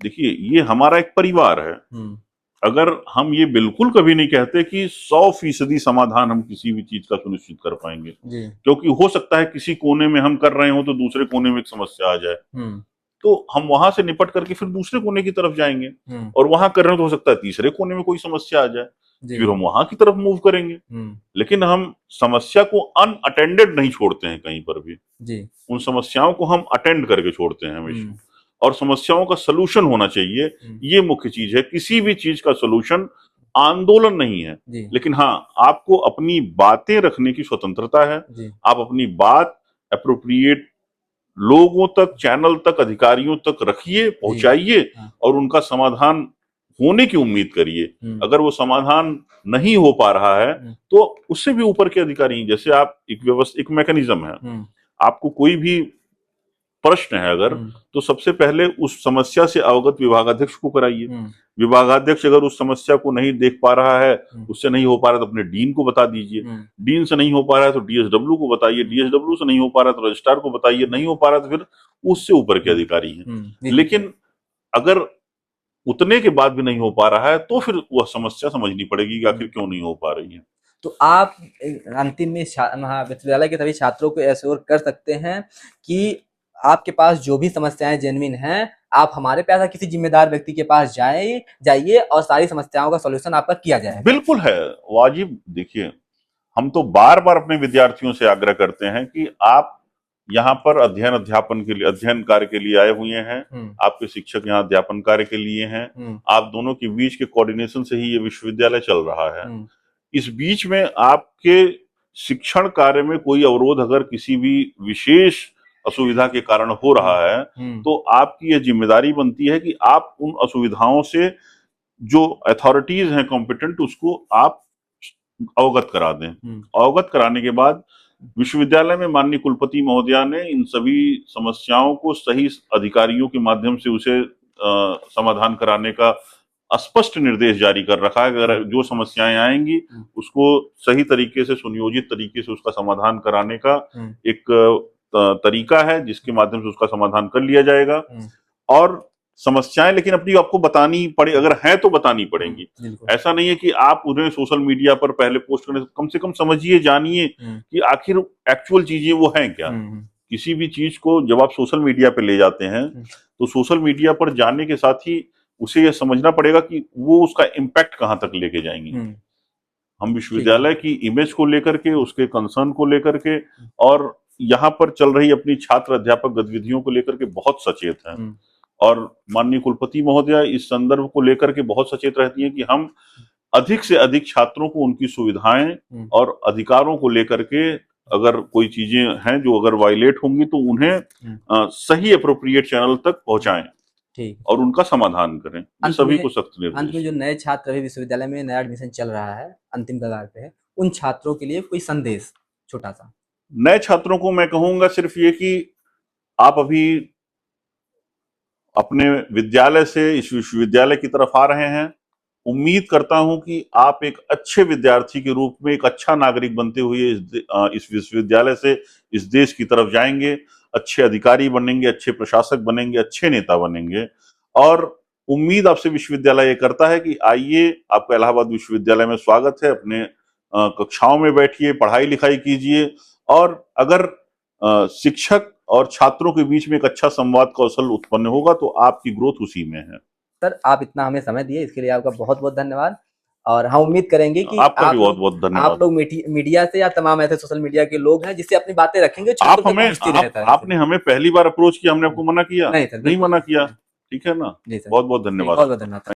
देखिए, ये हमारा एक परिवार है। हुँ, अगर हम ये बिल्कुल कभी नहीं कहते कि 100% समाधान हम किसी भी चीज का सुनिश्चित कर पाएंगे, जी। क्योंकि हो सकता है किसी कोने में हम कर रहे हो तो दूसरे कोने में एक समस्या आ जाए, हुँ, तो हम वहां से निपट करके फिर दूसरे कोने की तरफ जाएंगे। हुँ, और वहां कर रहे हो तो हो सकता है तीसरे कोने में कोई समस्या आ जाए, जी। फिर हम वहां की तरफ मूव करेंगे। हुँ, लेकिन हम समस्या को अनअटेंडेड नहीं छोड़ते हैं कहीं पर भी, जी। उन समस्याओं को हम अटेंड करके छोड़ते हैं हमेशा। हुँ, और समस्याओं का सलूशन होना चाहिए, हुँ, ये मुख्य चीज है। किसी भी चीज का सलूशन आंदोलन नहीं है, जी, लेकिन हाँ, आपको अपनी बातें रखने की स्वतंत्रता है। जी। आप अपनी बात अप्रोप्रिएट लोगों तक, चैनल तक, अधिकारियों तक रखिए, जी। पहुंचाइए, हाँ। और उनका समाधान होने की उम्मीद करिए। हुँ, अगर वो समाधान नहीं हो पा रहा है, हुँ, तो उससे भी ऊपर के अधिकारी हैं। जैसे आप एक व्यवस्था, एक मैकेनिज्म है, हुँ, आपको कोई भी प्रश्न है अगर, हुँ, तो सबसे पहले उस समस्या से अवगत विभागाध्यक्ष को कराइए। हुँ, विभागाध्यक्ष अगर उस समस्या को नहीं देख पा रहा है, हुँ, उससे नहीं हो पा रहा है, तो अपने डीन को बता दीजिए। हुँ, डीन से नहीं हो पा रहा है तो डीएसडब्ल्यू को बताइए, हुँ, डीएसडब्ल्यू से नहीं हो पा रहा है तो रजिस्ट्रार को बताइए, नहीं हो पा रहा है तो फिर उससे ऊपर के हुँ, अधिकारी हैं। हुँ, जी, ठीक है। लेकिन अगर उतने के बाद भी नहीं हो पा रहा है, तो फिर वह समस्या समझनी पड़ेगी कि आखिर हुँ। क्यों नहीं हो पा रही है। तो आप अंतिम में महाविद्यालय के सभी छात्रों को एश्योर कर सकते हैं कि आपके पास जो भी समस्याएं जेन्युइन हैं, आप हमारे पास या किसी जिम्मेदार व्यक्ति के पास जाइए और सारी समस्याओं का सॉल्यूशन आपका किया जाएगा। बिल्कुल है, वाजिब। देखिए, हम तो बार बार अपने विद्यार्थियों से आग्रह करते हैं कि आप यहाँ पर अध्ययन के लिए, अध्ययन कार्य के लिए आए हुए हैं। हुँ, आपके शिक्षक यहाँ अध्यापन कार्य के लिए हैं। हुँ, आप दोनों के बीच के कोऑर्डिनेशन से ही ये विश्वविद्यालय चल रहा है। हुँ, इस बीच में आपके शिक्षण कार्य में कोई अवरोध अगर किसी भी विशेष असुविधा के कारण हो हुँ, रहा है, हुँ, तो आपकी यह जिम्मेदारी बनती है कि आप उन असुविधाओं से जो अथॉरिटीज हैं कॉम्पिटेंट, उसको आप अवगत करा दें। हुँ, अवगत कराने के बाद विश्वविद्यालय में माननीय कुलपति महोदया ने इन सभी समस्याओं को सही अधिकारियों के माध्यम से उसे समाधान कराने का स्पष्ट निर्देश जारी कर रखा है। अगर जो समस्याएं आएंगी, हुँ, उसको सही तरीके से, सुनियोजित तरीके से उसका समाधान कराने का हुँ, एक तरीका है, जिसके माध्यम से उसका समाधान कर लिया जाएगा। हुँ, और समस्याएं लेकिन अपनी आपको बतानी पड़े, अगर हैं तो बतानी हुँ, पड़ेंगी। बिल्कुल। ऐसा नहीं है कि आप उन्हें सोशल मीडिया पर पहले पोस्ट करने, कम से कम समझिए, जानिए हुँ, कि आखिर एक्चुअल चीजें वो हैं क्या। हुँ, हुँ, किसी भी चीज को जब आप सोशल मीडिया पे ले जाते हैं, हुँ, तो सोशल मीडिया पर जाने के साथ ही उसे यह समझना पड़ेगा कि वो उसका इम्पैक्ट कहां तक लेके जाएंगी। हुँ, हम ठीक है। विश्वविद्यालय की इमेज को लेकर के, उसके कंसर्न को लेकर के, हुँ, और यहाँ पर चल रही अपनी छात्र अध्यापक गतिविधियों को लेकर के बहुत सचेत हैं। हुँ, और माननीय कुलपति महोदया इस संदर्भ को लेकर के बहुत सचेत रहती हैं कि हम अधिक से अधिक छात्रों को उनकी सुविधाएं और अधिकारों को लेकर के, अगर कोई चीजें हैं जो अगर वायलेट होंगी तो उन्हें सही अप्रोप्रिएट चैनल तक पहुंचाएं ठीक। और उनका समाधान करें। ये सभी को सख्त अंत में निर्देश। जो नए छात्र अभी विश्वविद्यालय में नया एडमिशन चल रहा है, अंतिम कगार पे है, उन छात्रों के लिए कोई संदेश छोटा सा? नए छात्रों को मैं कहूंगा सिर्फ ये कि आप अभी अपने विद्यालय से इस विश्वविद्यालय की तरफ आ रहे हैं। उम्मीद करता हूं कि आप एक अच्छे विद्यार्थी के रूप में, एक अच्छा नागरिक बनते हुए इस विश्वविद्यालय से इस देश की तरफ जाएंगे, अच्छे अधिकारी बनेंगे, अच्छे प्रशासक बनेंगे, अच्छे नेता बनेंगे। और उम्मीद आपसे विश्वविद्यालय ये करता है कि आइए, आपका इलाहाबाद विश्वविद्यालय में स्वागत है। अपने कक्षाओं में बैठिए, पढ़ाई लिखाई कीजिए, और अगर शिक्षक और छात्रों के बीच में एक अच्छा संवाद कौशल उत्पन्न होगा तो आपकी ग्रोथ उसी में है। सर, आप इतना हमें समय दिए, इसके लिए आपका बहुत बहुत धन्यवाद। और हम उम्मीद करेंगे कि आपका भी बहुत बहुत धन्यवाद। आप लोग मीडिया से या तमाम ऐसे सोशल मीडिया के लोग हैं जिससे अपनी बातें रखेंगे, छात्रों तक पहुंचती रहता है। आपने हमें पहली बार अप्रोच किया, हमने आपको मना किया? नहीं सर, नहीं मना किया। ठीक है ना? जी सर, बहुत बहुत धन्यवाद। बहुत बहुत धन्यवाद।